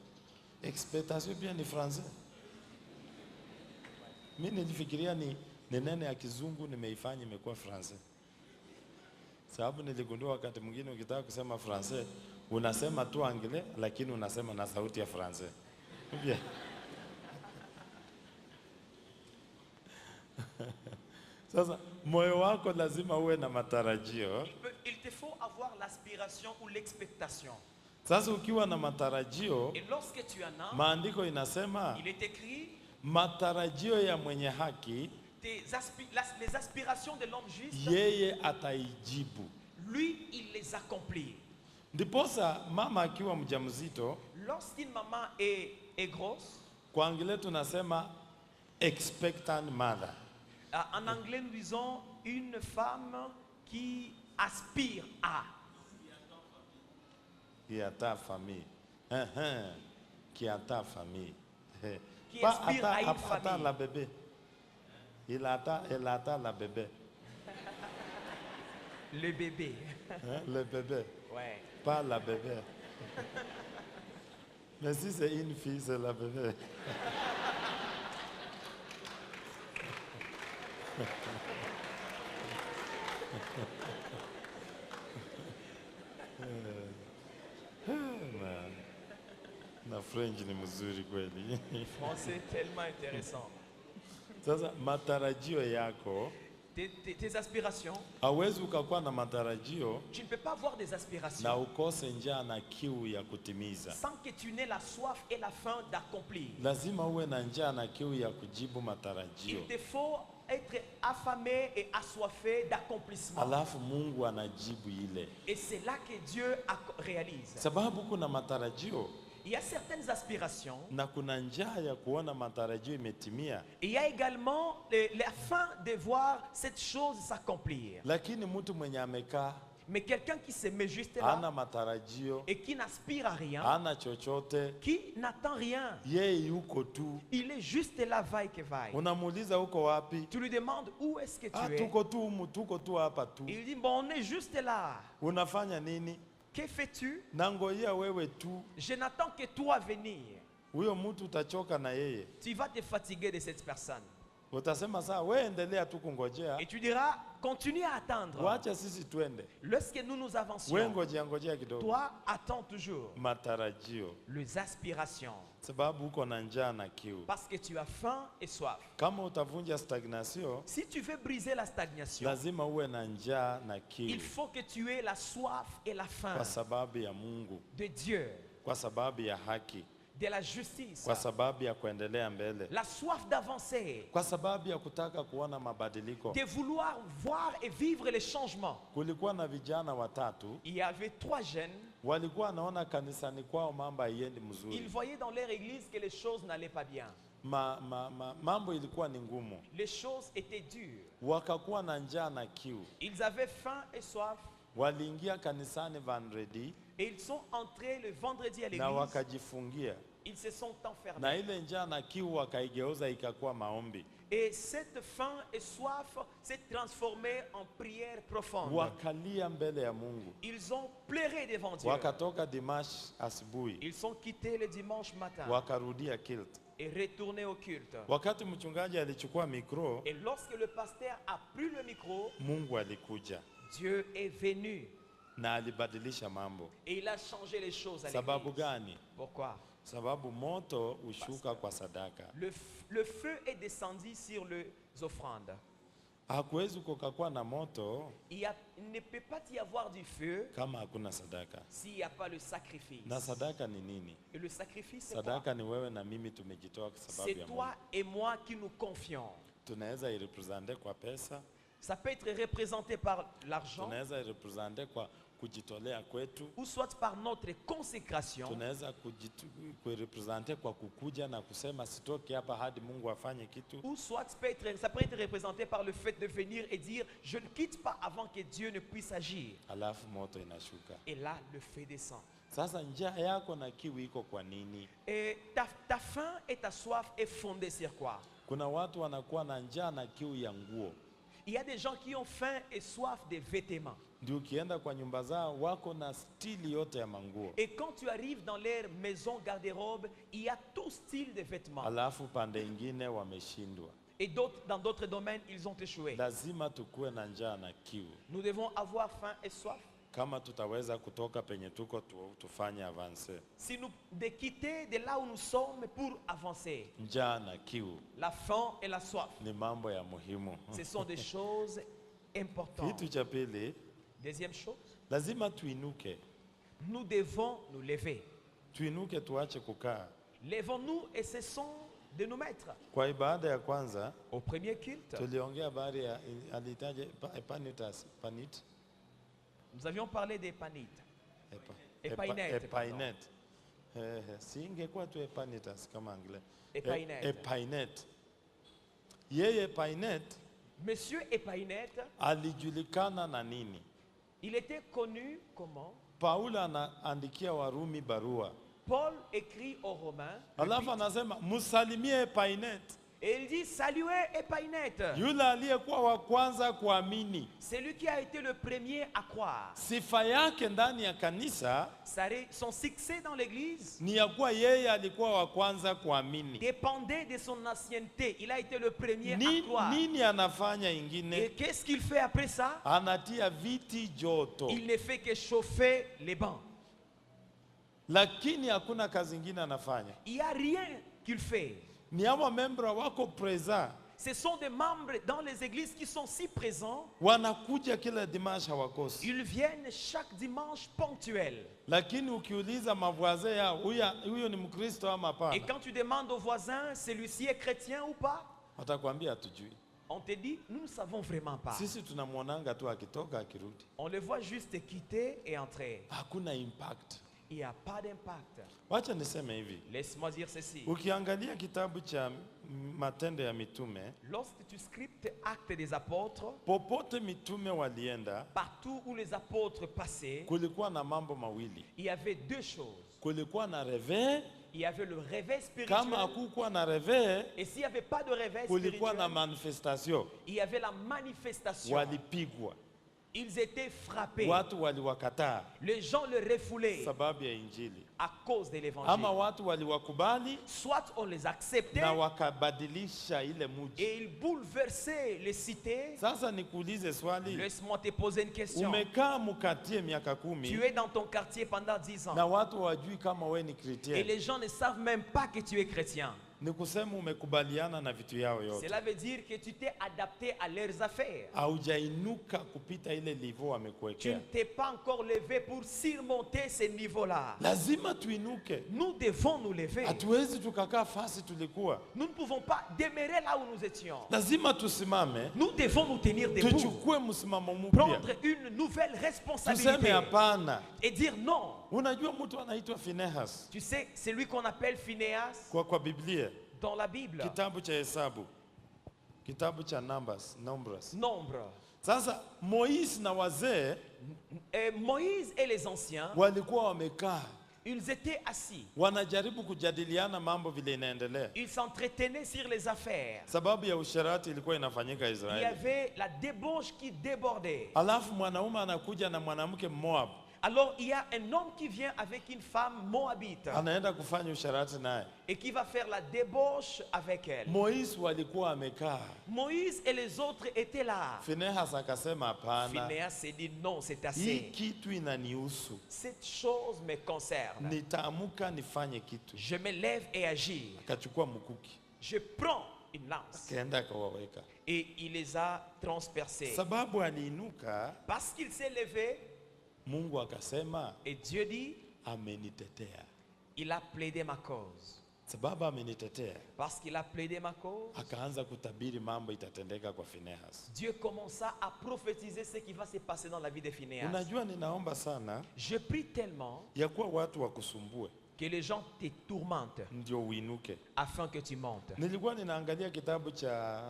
Speaker 2: Expectation pia ni français. Mimi nilifikiria ni neno ya kizungu nimeifanya imekuwa français. Sababu niligundua wakati mwingine ukitaka kusema français unasema tu anglais lakini unasema na sauti ya français. Bien. Sasa moyo wako lazima uwe na matarajio.
Speaker 3: il te faut avoir l'aspiration ou l'expectation.
Speaker 2: Sasa ukiwa na matarajio,
Speaker 3: Et lorsque tu en as,
Speaker 2: maandiko inasema
Speaker 3: il est écrit,
Speaker 2: matarajio ya mwenye haki
Speaker 3: les aspirations de l'homme juste,
Speaker 2: yeye ataijibu.
Speaker 3: lui, il les accomplit.
Speaker 2: Ndiposa mama akiwa mjamzito,
Speaker 3: Lorsqu'une maman est grosse,
Speaker 2: kwa Kiingereza tunasema expectant mother.
Speaker 3: en anglais nous disons une femme qui aspire à.
Speaker 2: Qui attend famille. Qui attend famille.
Speaker 3: Qui
Speaker 2: Pas
Speaker 3: aspire à une
Speaker 2: attend
Speaker 3: famille.
Speaker 2: la bébé. Elle attend la bébé.
Speaker 3: Le bébé.
Speaker 2: Le bébé.
Speaker 3: Ouais.
Speaker 2: Pas la bébé. Mais si c'est une fille, c'est la bébé.
Speaker 3: Français tellement intéressant.
Speaker 2: Sasa matarajio yako,
Speaker 3: tes aspirations,
Speaker 2: hauwezi ukakuwa na matarajio
Speaker 3: tu ne peux pas avoir des aspirations
Speaker 2: na ukose njaa na kiu ya kutimiza.
Speaker 3: sans que tu n'aies la soif et la faim d'accomplir.
Speaker 2: Lazima uwe na njaa na kiu ya kujibu matarajio.
Speaker 3: Il te faut être affamé et assoiffé d'accomplissement.
Speaker 2: Alafu Mungu anajibu ile.
Speaker 3: Et c'est là que Dieu réalise.
Speaker 2: Sababu kuna matarajio
Speaker 3: Il y a certaines aspirations.
Speaker 2: na kuna njaa ya kuona matarajio imetimia.
Speaker 3: Et il y a également la faim de voir cette chose s'accomplir.
Speaker 2: Lakini mtu mwenye amekaa
Speaker 3: Mais quelqu'un qui se met juste
Speaker 2: hana
Speaker 3: là
Speaker 2: matarajio,
Speaker 3: et qui n'aspire à rien,
Speaker 2: hana chochote,
Speaker 3: qui n'attend rien,
Speaker 2: yeye yuko tu.
Speaker 3: il est juste là, vaille que vaille.
Speaker 2: Unamuuliza uko wapi?
Speaker 3: Tu lui demandes où est-ce que tu es.
Speaker 2: Tuko tu humu, tuko tu hapa tu.
Speaker 3: Il dit, bon, on est juste là.
Speaker 2: Unafanya nini?
Speaker 3: Que fais-tu?
Speaker 2: Nangojea wewe tu.
Speaker 3: Je n'attends que toi venir.
Speaker 2: Huyo mtu utachoka na yeye.
Speaker 3: Tu vas te fatiguer de cette personne.
Speaker 2: Utasema saa wewe endelea tu kungojea.
Speaker 3: Et tu diras, continue à attendre.
Speaker 2: Wacha sisi twende.
Speaker 3: Lorsque nous avancions,
Speaker 2: Wewe ngojea kidogo.
Speaker 3: toi attends toujours
Speaker 2: Matarajio.
Speaker 3: les aspirations.
Speaker 2: Sababu uko na njaa na kiu.
Speaker 3: Parce que tu as faim et soif.
Speaker 2: Kama utavunja stagnation,
Speaker 3: Si tu veux briser la stagnation,
Speaker 2: lazima uwe na njaa na
Speaker 3: il
Speaker 2: kiu.
Speaker 3: faut que tu aies la soif et la faim
Speaker 2: Kwa sababu ya Mungu,
Speaker 3: de Dieu,
Speaker 2: kwa sababu ya haki,
Speaker 3: de la justice,
Speaker 2: kwa sababu ya kuendelea mbele,
Speaker 3: la soif d'avancer,
Speaker 2: kwa sababu ya kutaka kuona mabadiliko.
Speaker 3: de vouloir voir et vivre les changements.
Speaker 2: Kulikuwa na vijana watatu
Speaker 3: Il y avait 3 jeunes.
Speaker 2: walikuwa wanaona kanisani kwao mambo haiendi
Speaker 3: Ils
Speaker 2: mzuri.
Speaker 3: voyaient dans leur église que les choses n'allaient pas bien.
Speaker 2: Mambo ilikuwa ni ngumu.
Speaker 3: Les choses étaient dures.
Speaker 2: Wakakuwa na njaa na kiu.
Speaker 3: Ils avaient faim et soif.
Speaker 2: Waliingia kanisani vendredi
Speaker 3: Et ils sont entrés le vendredi à
Speaker 2: na
Speaker 3: l'église.
Speaker 2: wakajifungia.
Speaker 3: Ils se sont
Speaker 2: Na
Speaker 3: enfermés.
Speaker 2: ile njaa na kiu wakaigeuza ikakuwa maombi.
Speaker 3: Et cette faim et soif s'est transformée en prière profonde.
Speaker 2: Wakalia mbele ya Mungu.
Speaker 3: Ils ont pleuré devant Dieu.
Speaker 2: Wakatoka Dimash asubuhi.
Speaker 3: Ils sont quittés le dimanche matin
Speaker 2: Wakarudia Kilt.
Speaker 3: et retournés au culte.
Speaker 2: Wakati mchungaji alichukua mikro,
Speaker 3: Et lorsque le pasteur a pris le micro,
Speaker 2: Mungu alikuja
Speaker 3: Dieu est venu
Speaker 2: na alibadilisha mambo.
Speaker 3: et il a changé les choses à
Speaker 2: Sababu
Speaker 3: l'église.
Speaker 2: gani?
Speaker 3: Pourquoi?
Speaker 2: Sababu moto ushuka kwa sadaka.
Speaker 3: Le feu est descendu sur les offrandes.
Speaker 2: Hakuwezi kukakuwa na moto
Speaker 3: Il ne peut pas y avoir du feu
Speaker 2: kama hakuna sadaka.
Speaker 3: s'il n'y a pas le sacrifice.
Speaker 2: Na sadaka ni nini?
Speaker 3: Et le sacrifice, c'est quoi?
Speaker 2: Sadaka ni wewe na mimi tumejitoa kwa sababu
Speaker 3: C'est
Speaker 2: ya
Speaker 3: toi
Speaker 2: Mungu.
Speaker 3: et moi qui nous confions.
Speaker 2: Tunaweza irepresente kwa pesa,
Speaker 3: Ça peut être représenté par l'argent
Speaker 2: tunaweza irepresente kwa kujitolea kwetu,
Speaker 3: ou soit par notre consécration.
Speaker 2: tunaweza kuirepresente kwa kukuja na kusema sitoki hapa hadi Mungu afanye kitu.
Speaker 3: Ou soit ça peut être représenté par le fait de venir et dire je ne quitte pas avant que Dieu ne puisse agir.
Speaker 2: Alafu moto inashuka.
Speaker 3: Et là, le feu descend.
Speaker 2: Sasa njaa yako na kiu iko kwa nini?
Speaker 3: Et ta faim et ta soif est fondée sur quoi?
Speaker 2: Kuna watu wanakuwa na njaa na kiu ya nguo.
Speaker 3: Il y a des gens qui ont faim et soif des vêtements.
Speaker 2: Ndio ukienda kwa nyumba zao wako na stili yote ya manguo.
Speaker 3: Et quand tu arrives dans leur maison garde-robe, il y a tout style de vêtements.
Speaker 2: Alafu pande ingine wameshindwa.
Speaker 3: Et dans d'autres domaines, ils ont échoué.
Speaker 2: Lazima tukue na njaa na kiu.
Speaker 3: Nous devons avoir faim et soif.
Speaker 2: Kama tutaweza kutoka penye tuko tufanye avance.
Speaker 3: Si nous de quitter de là où nous sommes pour avancer,
Speaker 2: Njaa na kiu
Speaker 3: la faim et la soif,
Speaker 2: ni mambo ya muhimu.
Speaker 3: ce sont des choses importantes.
Speaker 2: Kitu cha pili,
Speaker 3: Deuxième chose,
Speaker 2: lazima tuinuke.
Speaker 3: nous devons nous lever.
Speaker 2: Tuinuke tuache kukaa.
Speaker 3: Levons-nous et cessons de nous mettre.
Speaker 2: Kwa ibada ya kwanza
Speaker 3: Au premier culte,
Speaker 2: tuliongea habari ya alitaje panit.
Speaker 3: nous avions parlé des panites. Epainet,
Speaker 2: Epainet. Si ingekuwa tu epanitas kama angle.
Speaker 3: Epainet.
Speaker 2: Epainet. Yeye Epainet
Speaker 3: Monsieur Epainet,
Speaker 2: alijulikana na nini?
Speaker 3: il était connu comment?
Speaker 2: Paulo anaandikia Warumi barua.
Speaker 3: Paul écrit aux Romains,
Speaker 2: Alafu anasema msalimie Epainet.
Speaker 3: et il dit saluez Epainet.
Speaker 2: Yule aliyekuwa wa kwanza kuamini.
Speaker 3: C'est lui qui a été le premier à croire.
Speaker 2: Sifa yake ndani ya kanisa
Speaker 3: Son succès dans l'église
Speaker 2: ni ya kuwa yeye alikuwa wa kwanza kuamini.
Speaker 3: dépendait de son ancienneté. Il a été le premier à croire.
Speaker 2: Nini anafanya
Speaker 3: Et
Speaker 2: ingine?
Speaker 3: qu'est-ce qu'il fait après ça?
Speaker 2: Anatia viti joto.
Speaker 3: Il ne fait que chauffer les bancs.
Speaker 2: Lakini hakuna kazi ingine anafanya.
Speaker 3: Il n'y a rien qu'il fait.
Speaker 2: Ni hawa membra wako present.
Speaker 3: Ce sont des membres dans les églises qui sont si présents.
Speaker 2: wanakuja kila dimanche hawakosi,
Speaker 3: Ils viennent chaque dimanche ponctuel.
Speaker 2: lakini ukiuliza mavwaze yao, huyo ni Mkristo ama
Speaker 3: Et
Speaker 2: hapana,
Speaker 3: quand tu demandes aux voisins, celui-ci est chrétien ou pas,
Speaker 2: watakwambia hatujui.
Speaker 3: on te dit, nous ne savons vraiment pas.
Speaker 2: Sisi tunamwonanga tu akitoka akirudi,
Speaker 3: On le voit juste quitter et entrer.
Speaker 2: hakuna impact.
Speaker 3: Il n'y a pas d'impact.
Speaker 2: Wacha niseme hivi,
Speaker 3: Laisse-moi dire ceci.
Speaker 2: ukiangalia kitabu cha Matendo ya Mitume,
Speaker 3: Lorsque tu scriptes Actes des Apôtres,
Speaker 2: popote mitume walienda,
Speaker 3: partout où les apôtres passaient,
Speaker 2: kulikuwa na mambo mawili.
Speaker 3: il y avait deux choses.
Speaker 2: Kulikuwa na réveil,
Speaker 3: Il y avait le réveil
Speaker 2: kama
Speaker 3: spirituel.
Speaker 2: hakukuwa na réveil,
Speaker 3: Et s'il n'y avait pas de réveil
Speaker 2: kulikuwa na
Speaker 3: spirituel,
Speaker 2: manifestation,
Speaker 3: il y avait la manifestation.
Speaker 2: walipigwa,
Speaker 3: Ils étaient frappés.
Speaker 2: watu waliwakataa
Speaker 3: Les gens le refoulaient
Speaker 2: sababu ya injili,
Speaker 3: à cause de
Speaker 2: ama
Speaker 3: l'évangile.
Speaker 2: watu waliwakubali
Speaker 3: Soit on les acceptait
Speaker 2: na wakabadilisha ile muji.
Speaker 3: et ils bouleversaient les cités.
Speaker 2: Sasa nikuulize swali,
Speaker 3: Laisse-moi te poser une question.
Speaker 2: umekaa mkatie miaka
Speaker 3: Tu
Speaker 2: 10
Speaker 3: es dans ton quartier pendant 10 ans
Speaker 2: na watu hawajui kama we ni
Speaker 3: et
Speaker 2: Christian,
Speaker 3: les gens ne savent même pas que tu es chrétien.
Speaker 2: ni kusema umekubaliana na vitu yao yote,
Speaker 3: Cela veut dire que tu t'es adapté à leurs affaires.
Speaker 2: haujainuka kupita ile livo
Speaker 3: Tu
Speaker 2: wamekuwekea.
Speaker 3: ne t'es pas encore levé pour surmonter ces niveaux-là.
Speaker 2: Lazima tuinuke,
Speaker 3: Nous devons nous lever.
Speaker 2: hatuwezi tukakaa fasi tulikuwa,
Speaker 3: Nous ne pouvons pas demeurer là où nous étions.
Speaker 2: lazima tusimame,
Speaker 3: Nous devons nous tenir debout,
Speaker 2: tuchukue msimamo mpya,
Speaker 3: prendre une nouvelle
Speaker 2: tuseme
Speaker 3: responsabilité
Speaker 2: hapana.
Speaker 3: et dire non.
Speaker 2: Unajua mtu anaitwa Finehas
Speaker 3: Tu sais, c'est lui qu'on appelle Phinéas
Speaker 2: kwa Biblia,
Speaker 3: dans la Bible.
Speaker 2: kitabu cha Hesabu, kitabu cha Numbers.
Speaker 3: Nombre.
Speaker 2: Sasa Moise na wazee
Speaker 3: Et Moïse et les anciens,
Speaker 2: walikuwa wamekaa
Speaker 3: ils étaient assis.
Speaker 2: wanajaribu kujadiliana mambo vile inaendelea,
Speaker 3: Ils s'entretenaient sur les affaires.
Speaker 2: sababu ya usherati ilikuwa inafanyika
Speaker 3: Il y
Speaker 2: Israeli.
Speaker 3: avait la débauche qui débordait.
Speaker 2: Alafu mwanaume anakuja na mwanamke Moab,
Speaker 3: Alors il y a un homme qui vient avec une femme moabite
Speaker 2: anaenda kufanya usherati naye.
Speaker 3: et qui va faire la débauche avec elle.
Speaker 2: Moise walikuwa amekaa,
Speaker 3: Moïse et les autres étaient là.
Speaker 2: Finehas akasema hapana,
Speaker 3: Phinéas s'est dit non, c'est
Speaker 2: hii
Speaker 3: assez.
Speaker 2: kitu inanihusu,
Speaker 3: Cette chose me concerne.
Speaker 2: nitaamuka nifanye kitu.
Speaker 3: Je me lève et agis.
Speaker 2: Akachukua mkuki
Speaker 3: Je prends une lance
Speaker 2: akaenda akawaweka,
Speaker 3: et il les a transpercés.
Speaker 2: sababu aliinuka.
Speaker 3: Parce qu'il s'est levé
Speaker 2: Mungu akasema
Speaker 3: et Dieu dit,
Speaker 2: amenitetea,
Speaker 3: il a plaidé ma cause.
Speaker 2: sababu amenitetea.
Speaker 3: Parce qu'il a plaidé ma cause,
Speaker 2: Akaanza kutabiri mambo itatendeka kwa Finehas.
Speaker 3: Dieu commença à prophétiser ce qui va se passer dans la vie de Phinéas.
Speaker 2: Unajua, ninaomba sana
Speaker 3: Je prie tellement
Speaker 2: ya kuwa watu wakusumbue
Speaker 3: que les gens te tourmentent
Speaker 2: ndio uinuke.
Speaker 3: afin que tu montes.
Speaker 2: Nilikuwa ninaangalia kitabu cha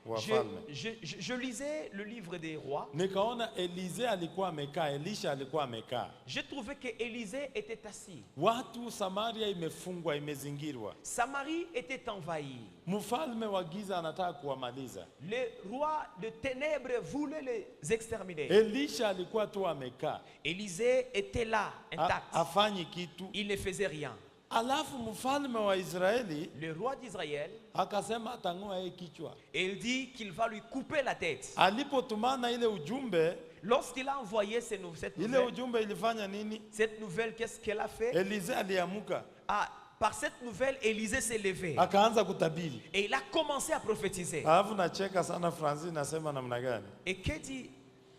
Speaker 2: Wafalme,
Speaker 3: Je lisais le livre des rois.
Speaker 2: nikaona Elize alikuwa amekaa, Elisha alikuwa amekaa,
Speaker 3: J'ai trouvé que Élisée était assis.
Speaker 2: watu Samaria imefungwa, imezingirwa,
Speaker 3: Samarie était envahie.
Speaker 2: mfalme wa giza anataka kuwamaliza.
Speaker 3: Le roi de ténèbres voulait les exterminer.
Speaker 2: Elisha alikuwa tu amekaa,
Speaker 3: Élisée était là, intact.
Speaker 2: afanyi kitu.
Speaker 3: Il ne faisait rien.
Speaker 2: Alafu mfalme wa Israeli
Speaker 3: Le roi d'Israël,
Speaker 2: akasema atang'oa yeye kichwa.
Speaker 3: et il dit qu'il va lui couper la tête.
Speaker 2: Alipotumana ile ujumbe,
Speaker 3: Lorsqu'il a envoyé cette
Speaker 2: ile
Speaker 3: nouvelle,
Speaker 2: ujumbe ilifanya nini?
Speaker 3: qu'est-ce qu'elle a fait?
Speaker 2: Elize aliamuka
Speaker 3: Ah, par cette nouvelle, Élisée s'est levé
Speaker 2: akaanza kutabiri.
Speaker 3: et il a commencé à prophétiser.
Speaker 2: Alafu nacheka sana, Francis nasema namna gani?
Speaker 3: Et que dit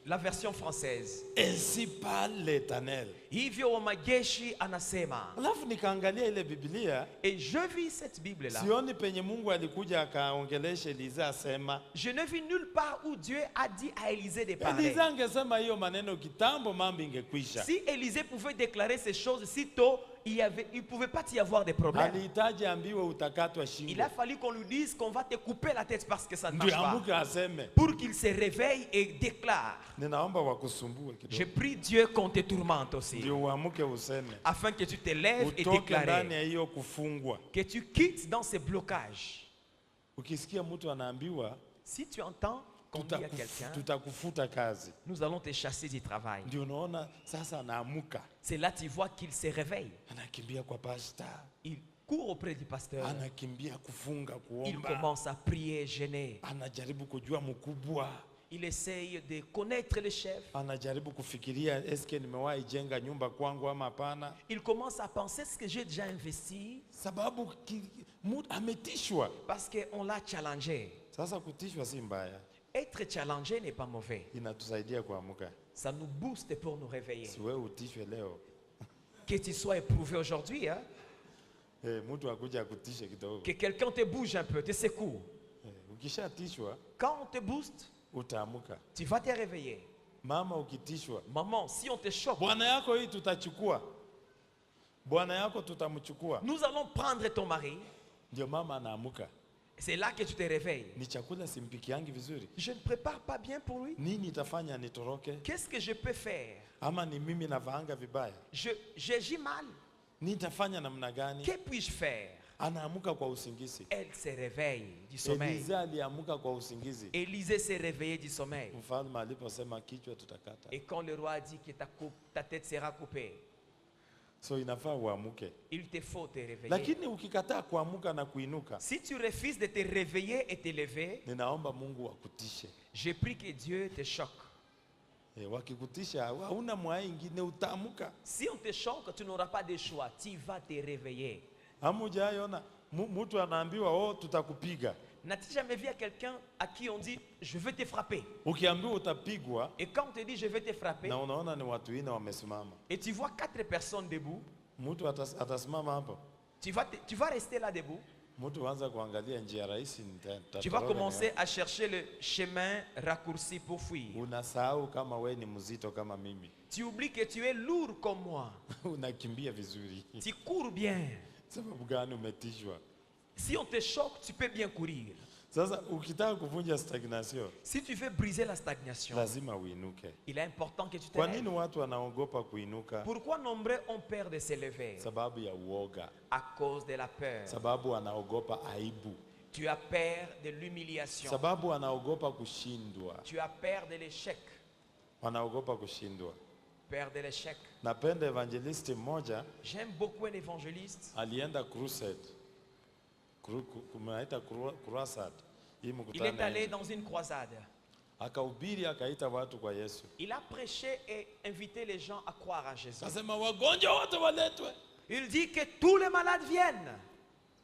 Speaker 3: la version française?
Speaker 2: Ainsi parle l'Éternel.
Speaker 3: Hivyo wa majeshi anasema.
Speaker 2: Alafu nikaangalia ile Biblia,
Speaker 3: Et je vis cette Bible-là.
Speaker 2: sioni penye Mungu alikuja akaongelesha Elize asema.
Speaker 3: Je ne vis nulle part où Dieu a dit à Élisée de parler.
Speaker 2: Elize angesema hiyo maneno kitambo, mambo ingekwisha.
Speaker 3: Si Élisée pouvait déclarer ces choses si tôt, il ne pouvait pas y avoir de problème.
Speaker 2: Alihitaji ambiwe utakatwa
Speaker 3: Il
Speaker 2: shingo,
Speaker 3: a fallu qu'on lui dise qu'on va te couper la tête parce que ça ne
Speaker 2: ndio
Speaker 3: marche pas.
Speaker 2: amuke aseme.
Speaker 3: Pour qu'il se réveille et déclare.
Speaker 2: Ninaomba wakusumbue
Speaker 3: Je
Speaker 2: kidogo,
Speaker 3: prie Dieu qu'on te tourmente aussi.
Speaker 2: ndio uamuke useme,
Speaker 3: Afin que tu te lèves et
Speaker 2: utoke ndani
Speaker 3: déclares.
Speaker 2: ya hiyo kufungwa.
Speaker 3: Que tu quittes dans ces blocages.
Speaker 2: Ukisikia mtu anaambiwa
Speaker 3: Si tu entends qu'on dit à quelqu'un,
Speaker 2: tutakufuta kazi,
Speaker 3: nous allons te chasser du travail.
Speaker 2: ndio unaona sasa anaamuka,
Speaker 3: C'est là tu vois qu'il se réveille.
Speaker 2: anakimbia kwa pasta,
Speaker 3: Il court auprès du pasteur.
Speaker 2: anakimbia kufunga,
Speaker 3: Il
Speaker 2: kuomba,
Speaker 3: commence à prier, gêner.
Speaker 2: anajaribu kujua mkubwa,
Speaker 3: Il essaye de connaître le chef.
Speaker 2: anajaribu kufikiria eske nimewahi jenga nyumba kwangu ama hapana,
Speaker 3: Il commence à penser, est-ce que j'ai déjà investi?
Speaker 2: sababu ametishwa.
Speaker 3: Parce qu'on l'a challengé.
Speaker 2: Sasa kutishwa si mbaya,
Speaker 3: Être challengé n'est pas mauvais.
Speaker 2: inatusaidia kuamka.
Speaker 3: Ça nous booste pour nous réveiller.
Speaker 2: Si wewe utishwe leo,
Speaker 3: Que tu sois éprouvé aujourd'hui, hein,
Speaker 2: mtu akuja akutishe kidogo.
Speaker 3: que quelqu'un te bouge un peu, te secoue.
Speaker 2: Ukishatishwa
Speaker 3: Quand on te booste,
Speaker 2: utaamka.
Speaker 3: tu vas te réveiller.
Speaker 2: Mama ukitishwa,
Speaker 3: Maman, si on te choque,
Speaker 2: bwana yako hii tutachukua, bwana yako tutamchukua,
Speaker 3: nous allons prendre ton mari.
Speaker 2: ndio mama anaamuka.
Speaker 3: C'est là que tu te réveilles.
Speaker 2: Ni chakula simpikiangi vizuri,
Speaker 3: Je ne prépare pas bien pour lui.
Speaker 2: nini itafanya nitoroke?
Speaker 3: Qu'est-ce que je peux faire?
Speaker 2: Ama ni mimi navaanga vibaya,
Speaker 3: J'agis mal.
Speaker 2: nitafanya namna gani?
Speaker 3: Que puis-je faire?
Speaker 2: Anaamuka kwa usingizi.
Speaker 3: Elle se réveille du sommeil.
Speaker 2: Eliza aliamuka kwa usingizi.
Speaker 3: Élisée s'est réveillée du sommeil.
Speaker 2: Mfalme aliposema kichwa tutakata,
Speaker 3: Et quand le roi a dit que ta tête sera coupée,
Speaker 2: so inafaa uamuke.
Speaker 3: il te faut te réveiller.
Speaker 2: Lakini ukikataa kuamuka na kuinuka,
Speaker 3: Si tu refuses de te réveiller et te lever,
Speaker 2: ninaomba Mungu akutishe.
Speaker 3: je prie que Dieu te choque.
Speaker 2: Wakikutisha hauna mwai ingine, utaamuka.
Speaker 3: Si on te choque, tu n'auras pas de choix. Tu vas te réveiller.
Speaker 2: Hamujaiona mtu anaambiwa tutakupiga,
Speaker 3: N'as-tu jamais vu à quelqu'un à qui on dit je vais te frapper?
Speaker 2: ukiambiwa utapigwa
Speaker 3: Et quand on te dit je vais te frapper,
Speaker 2: na unaona ni watu wine wamesimama,
Speaker 3: et tu vois 4 personnes debout,
Speaker 2: mtu atasimama hapo,
Speaker 3: tu vas rester là debout.
Speaker 2: mtu anza kuangalia njia rahisi,
Speaker 3: Tu vas commencer à chercher le chemin raccourci pour fuir.
Speaker 2: Unasahau kama we ni mzito kama mimi.
Speaker 3: Tu oublies que tu es lourd comme moi.
Speaker 2: Unakimbia vizuri.
Speaker 3: Tu cours bien.
Speaker 2: Sababu gani? Umetishwa.
Speaker 3: Si on te choque, tu peux bien courir.
Speaker 2: Sasa ukitaka kuvunja stagnation,
Speaker 3: Si tu veux briser la stagnation,
Speaker 2: lazima uinuke.
Speaker 3: il est important que tu te
Speaker 2: Kwa nini
Speaker 3: lèves.
Speaker 2: watu wanaogopa kuinuka?
Speaker 3: Pourquoi nombreux ont peur de se lever?
Speaker 2: Sababu ya uoga,
Speaker 3: À cause de la peur.
Speaker 2: sababu wanaogopa aibu,
Speaker 3: Tu as peur de l'humiliation.
Speaker 2: sababu wanaogopa kushindwa,
Speaker 3: Tu as peur de l'échec.
Speaker 2: wanaogopa kushindwa.
Speaker 3: Peur de l'échec.
Speaker 2: Napenda evangelisti mmoja
Speaker 3: J'aime beaucoup un évangéliste.
Speaker 2: alienda crusade, kumeita crusade hii
Speaker 3: Il est
Speaker 2: mkutano,
Speaker 3: allé dans une croisade.
Speaker 2: akahubiri akaita watu kwa Yesu,
Speaker 3: Il a prêché et invité les gens à croire en Jésus.
Speaker 2: akasema wagonjwa wote waletwe,
Speaker 3: Il dit que tous les malades viennent.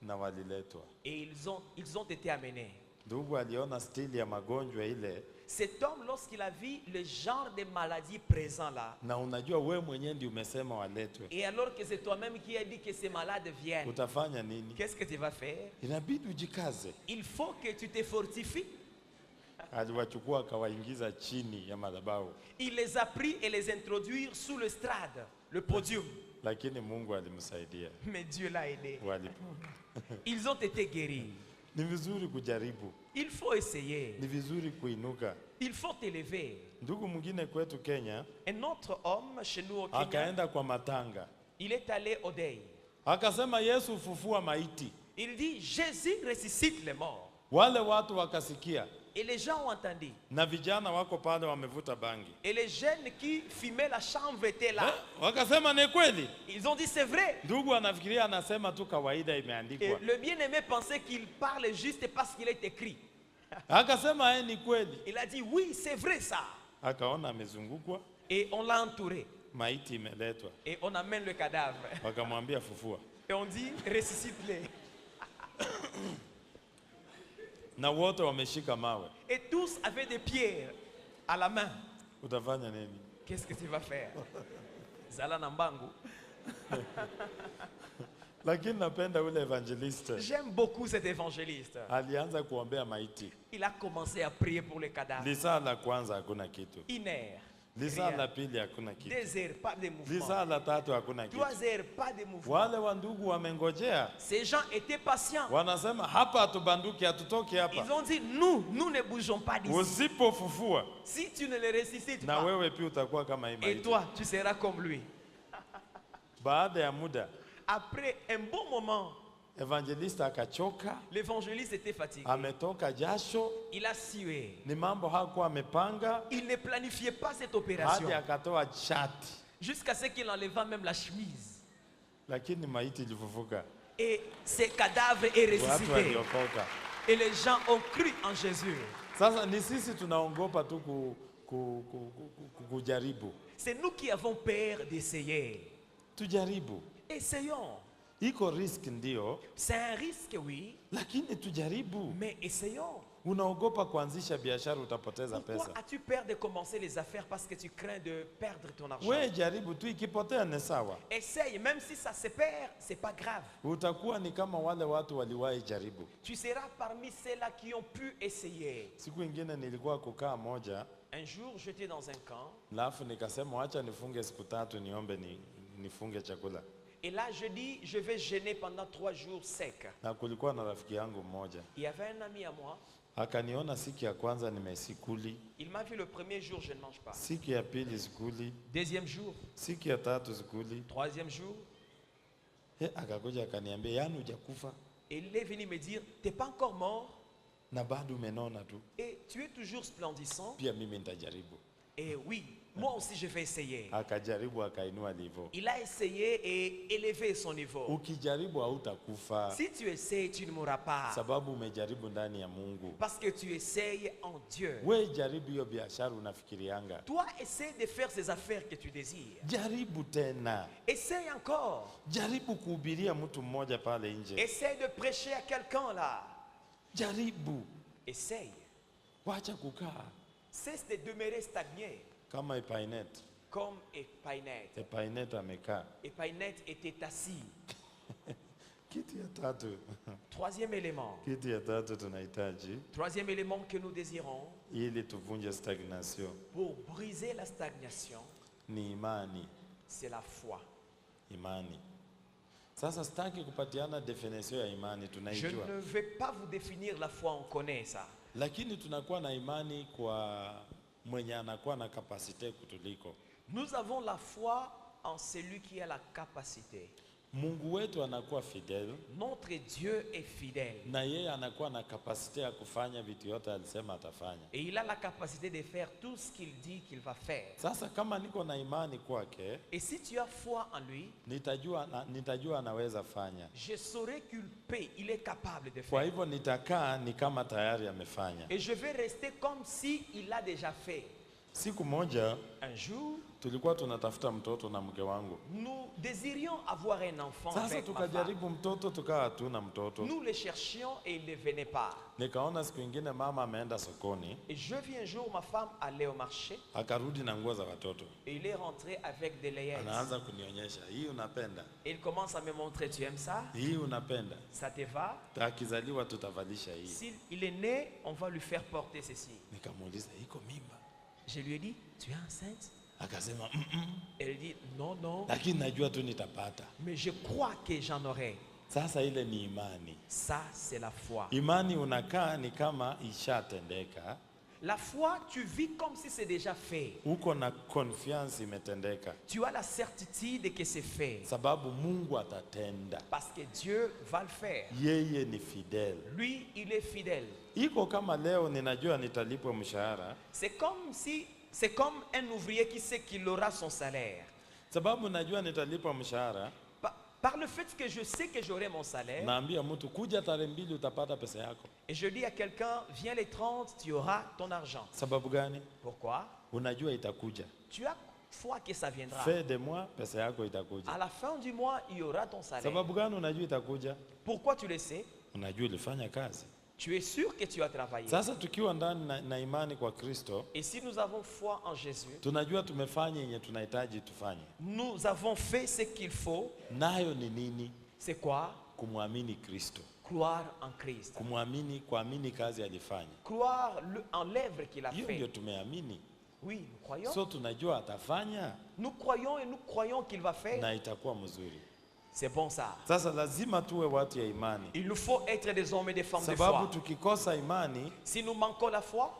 Speaker 2: na waliletwa.
Speaker 3: Et ils ont été amenés.
Speaker 2: Ndugu aliona stili ya magonjwa ile,
Speaker 3: Cet homme, lorsqu'il a vu le genre de maladie présent là,
Speaker 2: na unajua we mwenyewe ndio umesema waletwe,
Speaker 3: et alors que c'est toi-même qui as dit que ces malades viennent,
Speaker 2: utafanya nini?
Speaker 3: qu'est-ce que tu vas faire?
Speaker 2: Inabidi ujikaze.
Speaker 3: Il faut que tu te fortifies.
Speaker 2: Aliwachukua akawaingiza chini ya madhabahu,
Speaker 3: Il les a pris et les introduire sous le strade, le podium.
Speaker 2: lakini Mungu alimsaidia.
Speaker 3: Mais Dieu l'a aidé.
Speaker 2: Ils
Speaker 3: Ils ont été guéris.
Speaker 2: Ni vizuri kujaribu,
Speaker 3: Il faut essayer.
Speaker 2: ni vizuri kuinuka.
Speaker 3: Il faut t'élever.
Speaker 2: Ndugu mwingine kwetu Kenya
Speaker 3: Un autre homme chez nous au Kenya,
Speaker 2: akaenda kwa matanga,
Speaker 3: il est allé au deuil.
Speaker 2: akasema Yesu fufua maiti.
Speaker 3: Il dit Jésus ressuscite les morts.
Speaker 2: Wale watu wakasikia,
Speaker 3: Et les gens ont entendu.
Speaker 2: na vijana wako pale wamevuta bangi.
Speaker 3: Et les jeunes qui fumaient la chambre étaient là.
Speaker 2: Wakasema ni kweli.
Speaker 3: Ils ont dit c'est vrai.
Speaker 2: Ndugu anafikiria anasema tu kawaida
Speaker 3: Et
Speaker 2: imeandikwa.
Speaker 3: le bien-aimé pensait qu'il parle juste parce qu'il est écrit.
Speaker 2: Akasema ni kweli.
Speaker 3: Il a dit oui, c'est vrai ça.
Speaker 2: Akaona amezungukwa,
Speaker 3: Et on l'a entouré.
Speaker 2: maiti imeletwa.
Speaker 3: Et on amène le cadavre.
Speaker 2: Wakamwambia fufua.
Speaker 3: Et on dit ressuscite-les.
Speaker 2: Na wote wameshika mawe.
Speaker 3: Et tous avaient des pierres à la main.
Speaker 2: Utafanya nini?
Speaker 3: Qu'est-ce que tu vas faire? Zala Nambangu.
Speaker 2: Lakini napenda ule evangeliste.
Speaker 3: J'aime beaucoup cet évangéliste.
Speaker 2: Alianza kuombea maiti.
Speaker 3: Il a commencé à prier pour les cadavres.
Speaker 2: Lisaa la kwanza hakuna kitu.
Speaker 3: 1 heure.
Speaker 2: Lisaa
Speaker 3: Rien.
Speaker 2: la pili hakuna kitu.
Speaker 3: 2 heures, pas de mouvement.
Speaker 2: Lisaa la tatu hakuna kitu.
Speaker 3: 3 heures, pas de mouvement.
Speaker 2: Wale wa ndugu wamengojea,
Speaker 3: Ces gens étaient patients.
Speaker 2: wanasema hapa hatubanduki, hatutoki hapa.
Speaker 3: Ils ont dit, nous ne bougeons pas d'ici.
Speaker 2: Usipofufua
Speaker 3: Si tu ne le ressuscites
Speaker 2: na
Speaker 3: pas,
Speaker 2: wewe pia utakuwa kama hii
Speaker 3: et
Speaker 2: maiti.
Speaker 3: toi, tu seras comme lui.
Speaker 2: Baada ya muda
Speaker 3: Après un bon moment,
Speaker 2: evangelista akachoka,
Speaker 3: l'évangéliste était fatigué.
Speaker 2: ametoka jasho,
Speaker 3: Il a sué.
Speaker 2: ni mambo hakuwa amepanga,
Speaker 3: Il ne planifiait pas cette
Speaker 2: hadi
Speaker 3: opération.
Speaker 2: akatoa shati,
Speaker 3: Jusqu'à ce qu'il enleva même la chemise.
Speaker 2: lakini maiti ilifufuka,
Speaker 3: Et ce cadavre est
Speaker 2: watu
Speaker 3: ressuscité.
Speaker 2: waliokoka.
Speaker 3: Et les gens ont cru en Jésus.
Speaker 2: Sasa ni sisi tunaongopa tu kujaribu.
Speaker 3: C'est nous qui avons peur d'essayer.
Speaker 2: Tujaribu,
Speaker 3: Essayons.
Speaker 2: iko risk ndio,
Speaker 3: C'est un risque, oui,
Speaker 2: lakini tujaribu.
Speaker 3: mais essayons.
Speaker 2: Unaogopa kuanzisha biashara utapoteza
Speaker 3: Pourquoi
Speaker 2: pesa.
Speaker 3: as-tu peur de commencer les affaires parce que tu crains de perdre ton argent?
Speaker 2: We jaribu tu, ikipotea ni sawa.
Speaker 3: Essaye, même si ça se perd, c'est pas grave.
Speaker 2: Utakuwa ni kama wale watu waliwahi jaribu.
Speaker 3: Tu seras parmi ceux-là qui ont pu essayer.
Speaker 2: Siku ingine nilikuwa kukaa moja,
Speaker 3: Un jour, j'étais dans un camp
Speaker 2: alafu nikasema acha nifunge siku 3 niombe nifunge chakula.
Speaker 3: et là, je dis, je vais jeûner pendant 3 jours secs.
Speaker 2: Na kulikuwa na rafiki yangu mmoja.
Speaker 3: Il y avait un ami à moi.
Speaker 2: Akaniona siku ya kwanza nimesikuli,
Speaker 3: Il m'a vu le premier jour, je ne mange pas.
Speaker 2: siku ya pili sikuli,
Speaker 3: Deuxième jour,
Speaker 2: siku ya tatu sikuli.
Speaker 3: troisième jour,
Speaker 2: Akakuja akaniambia, yani hujakufa
Speaker 3: et il est venu me dire, t'es pas encore mort
Speaker 2: na bado umenona tu.
Speaker 3: et tu es toujours splendissant.
Speaker 2: Pia mimi nitajaribu.
Speaker 3: Et oui, moi aussi je vais essayer.
Speaker 2: Akajaribu akainua niveau.
Speaker 3: Il a essayé et élevé son niveau.
Speaker 2: Ukijaribu hautakufa,
Speaker 3: Si tu essayes, tu ne mourras pas.
Speaker 2: sababu umejaribu ndani ya Mungu.
Speaker 3: Parce que tu essayes en Dieu.
Speaker 2: We jaribu hiyo biashara unafikirianga.
Speaker 3: Toi, essaie de faire ces affaires que tu désires.
Speaker 2: Jaribu tena.
Speaker 3: Essaye encore.
Speaker 2: Jaribu kuhubiria mtu mmoja pale nje.
Speaker 3: Essaye de prêcher à quelqu'un là.
Speaker 2: Jaribu.
Speaker 3: Essaye.
Speaker 2: Wacha kukaa
Speaker 3: Cesse de demeurer stagné
Speaker 2: kama Epainet.
Speaker 3: comme Epainet.
Speaker 2: Epainet amekaa.
Speaker 3: Epainet était assis.
Speaker 2: Kitu ya tatu.
Speaker 3: Troisième élément.
Speaker 2: Kitu ya tatu tunahitaji
Speaker 3: Troisième élément que nous désirons
Speaker 2: ili tuvunje stagnation
Speaker 3: pour briser la stagnation,
Speaker 2: ni imani.
Speaker 3: c'est la foi.
Speaker 2: Imani. Sasa sitaki kupatiana definition ya imani,
Speaker 3: Je
Speaker 2: tunaijua.
Speaker 3: ne vais pas vous définir la foi, on connaît ça.
Speaker 2: Lakini tunakuwa na imani kwa mwenye anakuwa na kapasite kutuliko.
Speaker 3: Nous avons la foi en celui qui a la capacité.
Speaker 2: Mungu wetu anakuwa fidel
Speaker 3: Notre Dieu est fidèle
Speaker 2: na yeye anakuwa na kapasite ya kufanya vitu yote alisema atafanya.
Speaker 3: et il a la capacité de faire tout ce qu'il dit qu'il va faire.
Speaker 2: Sasa kama niko na imani kwake,
Speaker 3: Et si tu as foi en lui,
Speaker 2: nitajua anaweza fanya.
Speaker 3: je saurai qu'il peut, il est capable de
Speaker 2: Kwa
Speaker 3: faire.
Speaker 2: hivyo nitakaa ni kama tayari amefanya.
Speaker 3: Et je vais rester comme si il l'a déjà fait.
Speaker 2: Siku moja
Speaker 3: Un jour,
Speaker 2: tulikuwa tunatafuta mtoto na mke wangu.
Speaker 3: nous désirions avoir un enfant
Speaker 2: Sasa
Speaker 3: avec ma femme.
Speaker 2: tukajaribu mtoto, tukawa hatuna mtoto.
Speaker 3: Nous le cherchions et il ne venait pas.
Speaker 2: Nikaona siku ingine mama ameenda sokoni,
Speaker 3: Et je vis un jour, ma femme allait au marché
Speaker 2: akarudi na nguo za watoto.
Speaker 3: et il est rentré avec des layettes.
Speaker 2: Anaanza kunionyesha, hii unapenda,
Speaker 3: Et il commence à me montrer, tu aimes ça?
Speaker 2: hii unapenda,
Speaker 3: Ça te va?
Speaker 2: akizaliwa tutavalisha hii.
Speaker 3: S'il est né, on va lui faire porter ceci.
Speaker 2: Nikamuuliza, iko mimba?
Speaker 3: Je lui ai dit, tu es enceinte?
Speaker 2: Akasema
Speaker 3: Elle dit, non, non,
Speaker 2: lakini najua tu nitapata.
Speaker 3: mais je crois que j'en aurai.
Speaker 2: Sasa ile ni imani.
Speaker 3: Ça, c'est la foi.
Speaker 2: Imani unakaa ni kama ishatendeka,
Speaker 3: La foi, tu vis comme si c'est déjà fait.
Speaker 2: uko na confiance imetendeka,
Speaker 3: Tu as la certitude que c'est fait.
Speaker 2: sababu Mungu atatenda.
Speaker 3: Parce que Dieu va le faire.
Speaker 2: Yeye ni fidel.
Speaker 3: Lui, il est fidèle.
Speaker 2: Iko kama leo ninajua nitalipwa mshahara,
Speaker 3: C'est comme un ouvrier qui sait qu'il aura son salaire.
Speaker 2: sababu najua nitalipwa mshahara.
Speaker 3: Par le fait que je sais que j'aurai mon salaire,
Speaker 2: Naambia mtu kuja tarehe 2 utapata pesa yako.
Speaker 3: et je dis à quelqu'un, viens les 30, tu auras ton argent.
Speaker 2: Sababu gani?
Speaker 3: Pourquoi?
Speaker 2: Unajua itakuja.
Speaker 3: Tu as foi que ça viendra.
Speaker 2: Fin de mois pesa yako itakuja.
Speaker 3: À la fin du mois, il y aura ton salaire.
Speaker 2: Sababu gani unajua itakuja?
Speaker 3: Pourquoi tu le sais?
Speaker 2: Unajua ulifanya kazi.
Speaker 3: Tu es sûr que tu as travaillé.
Speaker 2: Sasa tukiwa ndani na imani kwa Kristo,
Speaker 3: Et si nous avons foi en Jésus,
Speaker 2: tunajua tumefanya yenye tunahitaji tufanye.
Speaker 3: nous avons fait ce qu'il faut.
Speaker 2: Nayo ni nini?
Speaker 3: C'est quoi?
Speaker 2: Kumwamini Kristo.
Speaker 3: Croire en Christ.
Speaker 2: Kuamini kazi alifanya.
Speaker 3: Croire en l'œuvre qu'il a
Speaker 2: Hiyo
Speaker 3: fait.
Speaker 2: ndio tumeamini.
Speaker 3: Oui, nous croyons.
Speaker 2: So tunajua atafanya
Speaker 3: Nous croyons et nous croyons qu'il va faire.
Speaker 2: na itakuwa mzuri.
Speaker 3: C'est bon ça.
Speaker 2: Sasa lazima tuwe watu ya imani.
Speaker 3: Il nous faut être des hommes et des femmes de
Speaker 2: Sababu
Speaker 3: foi.
Speaker 2: tukikosa imani
Speaker 3: Si nous manquons la foi,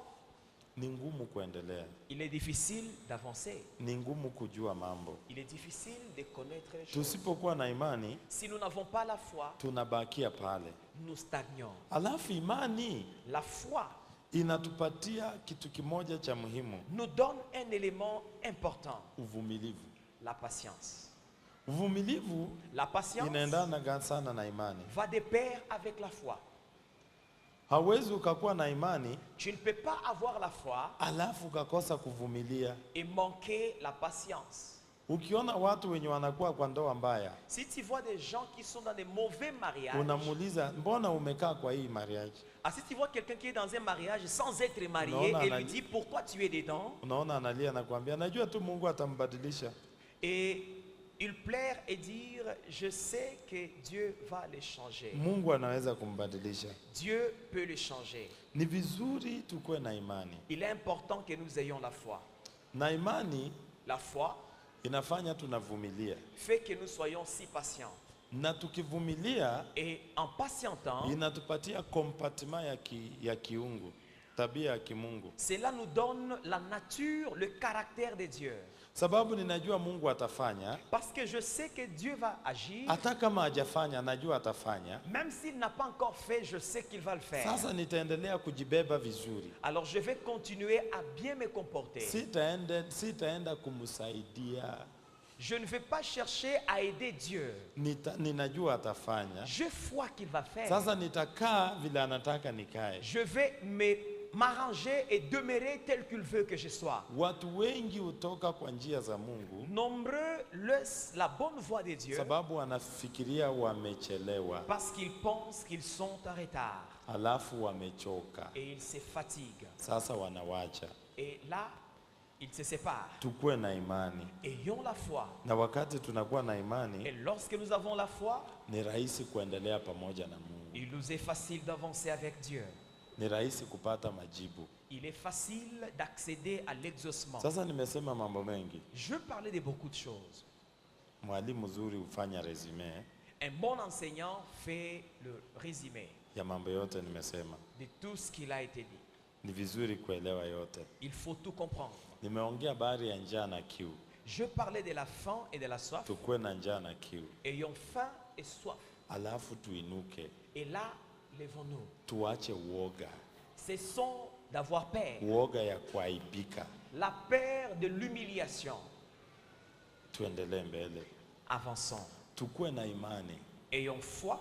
Speaker 2: ni ngumu kuendelea.
Speaker 3: il est difficile d'avancer.
Speaker 2: Ni ngumu kujua mambo.
Speaker 3: Il est difficile de connaître les choses.
Speaker 2: Tusipokuwa na imani
Speaker 3: Si nous n'avons pas la foi,
Speaker 2: tunabakia pale.
Speaker 3: nous stagnons.
Speaker 2: Alafu imani
Speaker 3: La foi
Speaker 2: inatupatia kitu kimoja cha muhimu,
Speaker 3: nous donne un élément important,
Speaker 2: uvumilivu.
Speaker 3: la patience.
Speaker 2: Uvumilivu
Speaker 3: La patience
Speaker 2: inaendana sana na imani.
Speaker 3: va de pair avec la foi.
Speaker 2: Hauwezi ukakuwa na imani
Speaker 3: Tu ne peux pas avoir la foi
Speaker 2: alafu ukakosa kuvumilia.
Speaker 3: et manquer la patience.
Speaker 2: Ukiona watu wenye wanakuwa kwa ndoa mbaya,
Speaker 3: Si tu vois des gens qui sont dans des mauvais mariages,
Speaker 2: unamuuliza mbona umekaa kwa hii mariage?
Speaker 3: si tu vois quelqu'un qui est dans un mariage sans être marié
Speaker 2: Non, non,
Speaker 3: et
Speaker 2: non.
Speaker 3: lui dit pourquoi tu es dedans,
Speaker 2: Unaona analia na kuambia najua tu Mungu atambadilisha.
Speaker 3: et il pleure et dire je sais que Dieu va les changer.
Speaker 2: Mungu anaweza kumbadilisha.
Speaker 3: Dieu peut les changer.
Speaker 2: Ni vizuri tukue na imani.
Speaker 3: Il est important que nous ayons la foi.
Speaker 2: Na imani
Speaker 3: La foi
Speaker 2: inafanya tunavumilia.
Speaker 3: fait que nous soyons si patients.
Speaker 2: Na tukivumilia
Speaker 3: Et en patientant,
Speaker 2: inatupatia compartment ya kiungu, tabia ya kimungu.
Speaker 3: cela nous donne la nature, le caractère de Dieu.
Speaker 2: Sababu ninajua Mungu atafanya,
Speaker 3: Parce que je sais que Dieu va agir.
Speaker 2: hata kama hajafanya najua atafanya.
Speaker 3: Même s'il n'a pas encore fait, je sais qu'il va le faire.
Speaker 2: Sasa nitaendelea kujibeba vizuri.
Speaker 3: Alors je vais continuer à bien me comporter.
Speaker 2: Sitaenda kumsaidia.
Speaker 3: Je ne vais pas chercher à aider Dieu.
Speaker 2: Ninajua atafanya.
Speaker 3: Je crois qu'il va faire.
Speaker 2: Sasa nitakaa vile anataka nikae.
Speaker 3: Je vais m'arranger et demeurer tel qu'il veut que je sois.
Speaker 2: Watu wengi hutoka kwa njia za Mungu
Speaker 3: Nombreux laissent la bonne voie de Dieu
Speaker 2: sababu wanafikiria wamechelewa,
Speaker 3: parce qu'ils pensent qu'ils sont en retard
Speaker 2: alafu wamechoka.
Speaker 3: et ils se fatiguent.
Speaker 2: Sasa wanawacha.
Speaker 3: Et là, ils se séparent.
Speaker 2: Tukue na imani.
Speaker 3: Ayons la foi.
Speaker 2: Na wakati tunakuwa na
Speaker 3: Et
Speaker 2: imani,
Speaker 3: lorsque nous avons la foi,
Speaker 2: ni rahisi kuendelea pamoja na Mungu.
Speaker 3: il nous est facile d'avancer avec Dieu.
Speaker 2: Ni rahisi kupata majibu.
Speaker 3: Il est facile d'accéder à l'exaucement.
Speaker 2: Sasa nimesema mambo mengi.
Speaker 3: Je parlais de beaucoup de choses.
Speaker 2: Mwalimu mzuri hufanya resume
Speaker 3: Un bon enseignant fait le résumé
Speaker 2: ya mambo yote nimesema.
Speaker 3: de tout ce qu'il a été dit.
Speaker 2: Ni vizuri kuelewa yote.
Speaker 3: Il faut tout comprendre.
Speaker 2: Nimeongea habari ya njaa na kiu.
Speaker 3: Je parlais de la faim et de la soif.
Speaker 2: Tukue na njaa na kiu.
Speaker 3: Ayons faim et soif.
Speaker 2: Alafu tuinuke.
Speaker 3: Et là, lèvons-nous.
Speaker 2: Tuache uoga.
Speaker 3: Cessons d'avoir peur.
Speaker 2: Uoga ya kuaibika.
Speaker 3: La peur de l'humiliation.
Speaker 2: Tuendelee mbele.
Speaker 3: Avançons.
Speaker 2: Tukue na imani.
Speaker 3: Ayons foi.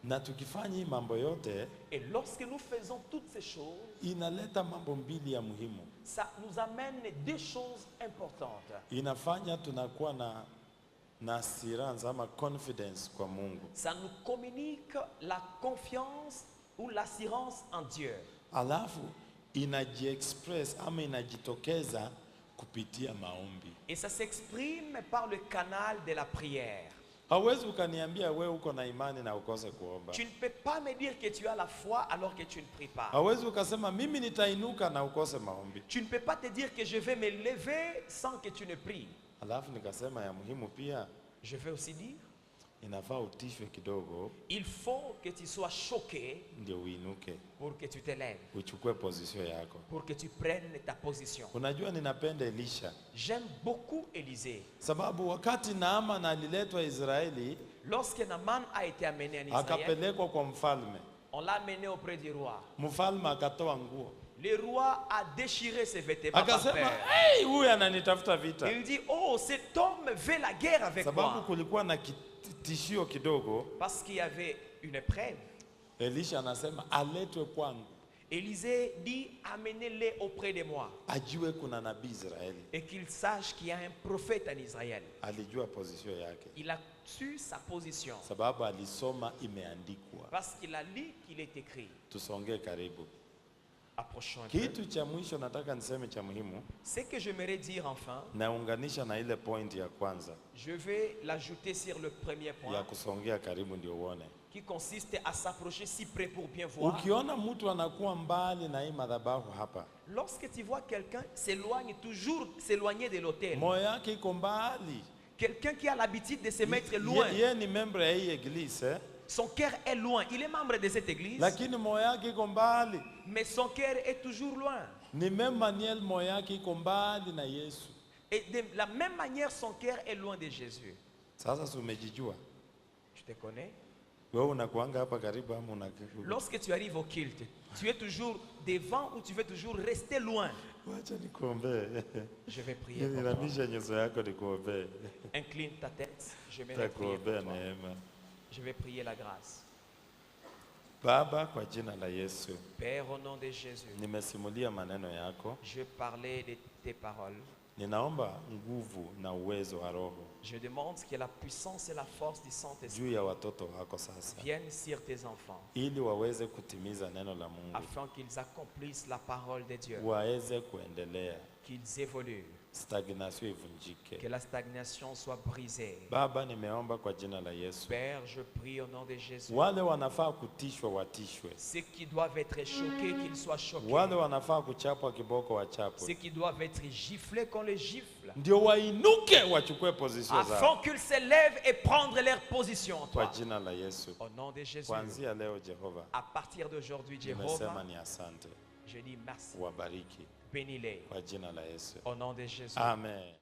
Speaker 2: Na tukifanya hii mambo yote,
Speaker 3: Et lorsque nous faisons toutes ces choses,
Speaker 2: inaleta mambo mbili ya muhimu.
Speaker 3: ça nous amène deux choses importantes.
Speaker 2: Inafanya tunakuwa na assurance ama confidence kwa Mungu.
Speaker 3: Ça nous communique la confiance ou l'assurance en Dieu.
Speaker 2: Alafu inajiexpress ama inajitokeza kupitia maombi.
Speaker 3: Et ça s'exprime par le canal de la prière.
Speaker 2: Hawezi ukaniambia wewe uko na imani na ukose kuomba.
Speaker 3: Tu ne peux pas me dire que tu as la foi alors que tu ne pries pas.
Speaker 2: Hawezi ukasema mimi nitainuka na ukose maombi.
Speaker 3: Tu ne peux pas te dire que je vais me lever sans que tu ne pries.
Speaker 2: Alafu nikasema ya muhimu pia,
Speaker 3: Je vais aussi dire,
Speaker 2: inafaa utishwe kidogo
Speaker 3: il faut que tu sois choqué
Speaker 2: ndio uinuke,
Speaker 3: pour que tu te lèves,
Speaker 2: uchukue position yako.
Speaker 3: pour que tu prennes ta position.
Speaker 2: Unajua ninapenda Elisha
Speaker 3: J'aime beaucoup Élisée.
Speaker 2: sababu wakati Naaman aliletwa Israeli
Speaker 3: Lorsque Naaman a été amené en Israël,
Speaker 2: akapelekwa kwa mfalme,
Speaker 3: on l'a amené auprès du roi.
Speaker 2: mfalme akatoa nguo
Speaker 3: Le roi a déchiré ses vêtements par
Speaker 2: akasema,
Speaker 3: peur.
Speaker 2: hey, huyu ananitafuta vita.
Speaker 3: Il dit, oh, cet homme veut la guerre avec
Speaker 2: Sababu
Speaker 3: moi.
Speaker 2: kulikuwa na tishio kidogo.
Speaker 3: Parce qu'il y avait une épreuve.
Speaker 2: Elisha anasema aletwe kwangu
Speaker 3: Élisée dit, amenez-les auprès de moi.
Speaker 2: ajue kuna nabii Israeli.
Speaker 3: Et qu'il sache qu'il y a un prophète en Israël.
Speaker 2: Alijua position yake
Speaker 3: Il a su sa position.
Speaker 2: sababu alisoma imeandikwa.
Speaker 3: Parce qu'il a lu qu'il est écrit.
Speaker 2: Tusongee karibu.
Speaker 3: Approchons un peu.
Speaker 2: Kitu cha mwisho nataka niseme cha muhimu,
Speaker 3: Ce que j'aimerais dire enfin,
Speaker 2: naunganisha na ile point ya kwanza
Speaker 3: je vais l'ajouter sur le premier
Speaker 2: ya
Speaker 3: point,
Speaker 2: kusongea karibu ndio uone.
Speaker 3: qui consiste à s'approcher si près pour bien voir.
Speaker 2: Ukiona mtu anakuwa mbali na hii madhabahu hapa,
Speaker 3: Lorsque tu vois quelqu'un s'éloigne, toujours s'éloigner de l'autel,
Speaker 2: moyo yake iko mbali.
Speaker 3: quelqu'un qui a l'habitude de se mettre loin,
Speaker 2: Yeye ni membre ya hii eglise,
Speaker 3: son cœur est loin, il est membre de cette église,
Speaker 2: lakini moyo yake iko mbali.
Speaker 3: mais son cœur est toujours loin.
Speaker 2: Ni même manière moyo yake iko mbali na Yesu.
Speaker 3: Et de la même manière, son cœur est loin de Jésus.
Speaker 2: Sasa si umejijua
Speaker 3: Tu te connais?
Speaker 2: wewe unakuanga hapa karibu ama
Speaker 3: Lorsque tu arrives au culte, tu es toujours devant ou tu veux toujours rester loin?
Speaker 2: Wacha nikuombee.
Speaker 3: Je vais prier pour toi.
Speaker 2: Inamisha nyuso yako nikuombee.
Speaker 3: Incline ta tête. Je vais prier pour
Speaker 2: Takuombea
Speaker 3: toi.
Speaker 2: neema.
Speaker 3: Je vais prier la grâce.
Speaker 2: Baba, kwa jina la Yesu,
Speaker 3: Père, au nom de Jésus,
Speaker 2: nimesimulia maneno yako
Speaker 3: je parlais de tes paroles.
Speaker 2: Ninaomba nguvu na uwezo wa Roho
Speaker 3: Je demande que la puissance et la force du Saint-Esprit
Speaker 2: juu ya watoto wako sasa,
Speaker 3: viennent sur tes enfants,
Speaker 2: ili waweze kutimiza neno la Mungu,
Speaker 3: afin qu'ils accomplissent la parole de Dieu,
Speaker 2: waweze kuendelea,
Speaker 3: qu'ils évoluent,
Speaker 2: stagnation ivunjike.
Speaker 3: que la stagnation soit brisée.
Speaker 2: Baba, nimeomba kwa jina la Yesu,
Speaker 3: Père, je prie au nom de Jésus.
Speaker 2: wale wanafaa kutishwa watishwe,
Speaker 3: Ceux qui doivent être choqués, qu'ils soient choqués.
Speaker 2: wale wanafaa kuchapwa kiboko wachapwe,
Speaker 3: Ceux qui doivent être giflés, qu'on les gifle.
Speaker 2: ndio wainuke wachukue position zao
Speaker 3: Afin qu'ils s'élèvent et prendre leur position en
Speaker 2: kwa
Speaker 3: toi.
Speaker 2: jina la Yesu.
Speaker 3: Au nom de Jésus.
Speaker 2: Kuanzia leo Jehova,
Speaker 3: À partir d'aujourd'hui,
Speaker 2: nimesema
Speaker 3: Jéhovah,
Speaker 2: ni asante,
Speaker 3: je dis merci.
Speaker 2: wabariki
Speaker 3: Bénis-les.
Speaker 2: kwa jina la Yesu.
Speaker 3: Au nom de Jésus.
Speaker 2: Amen.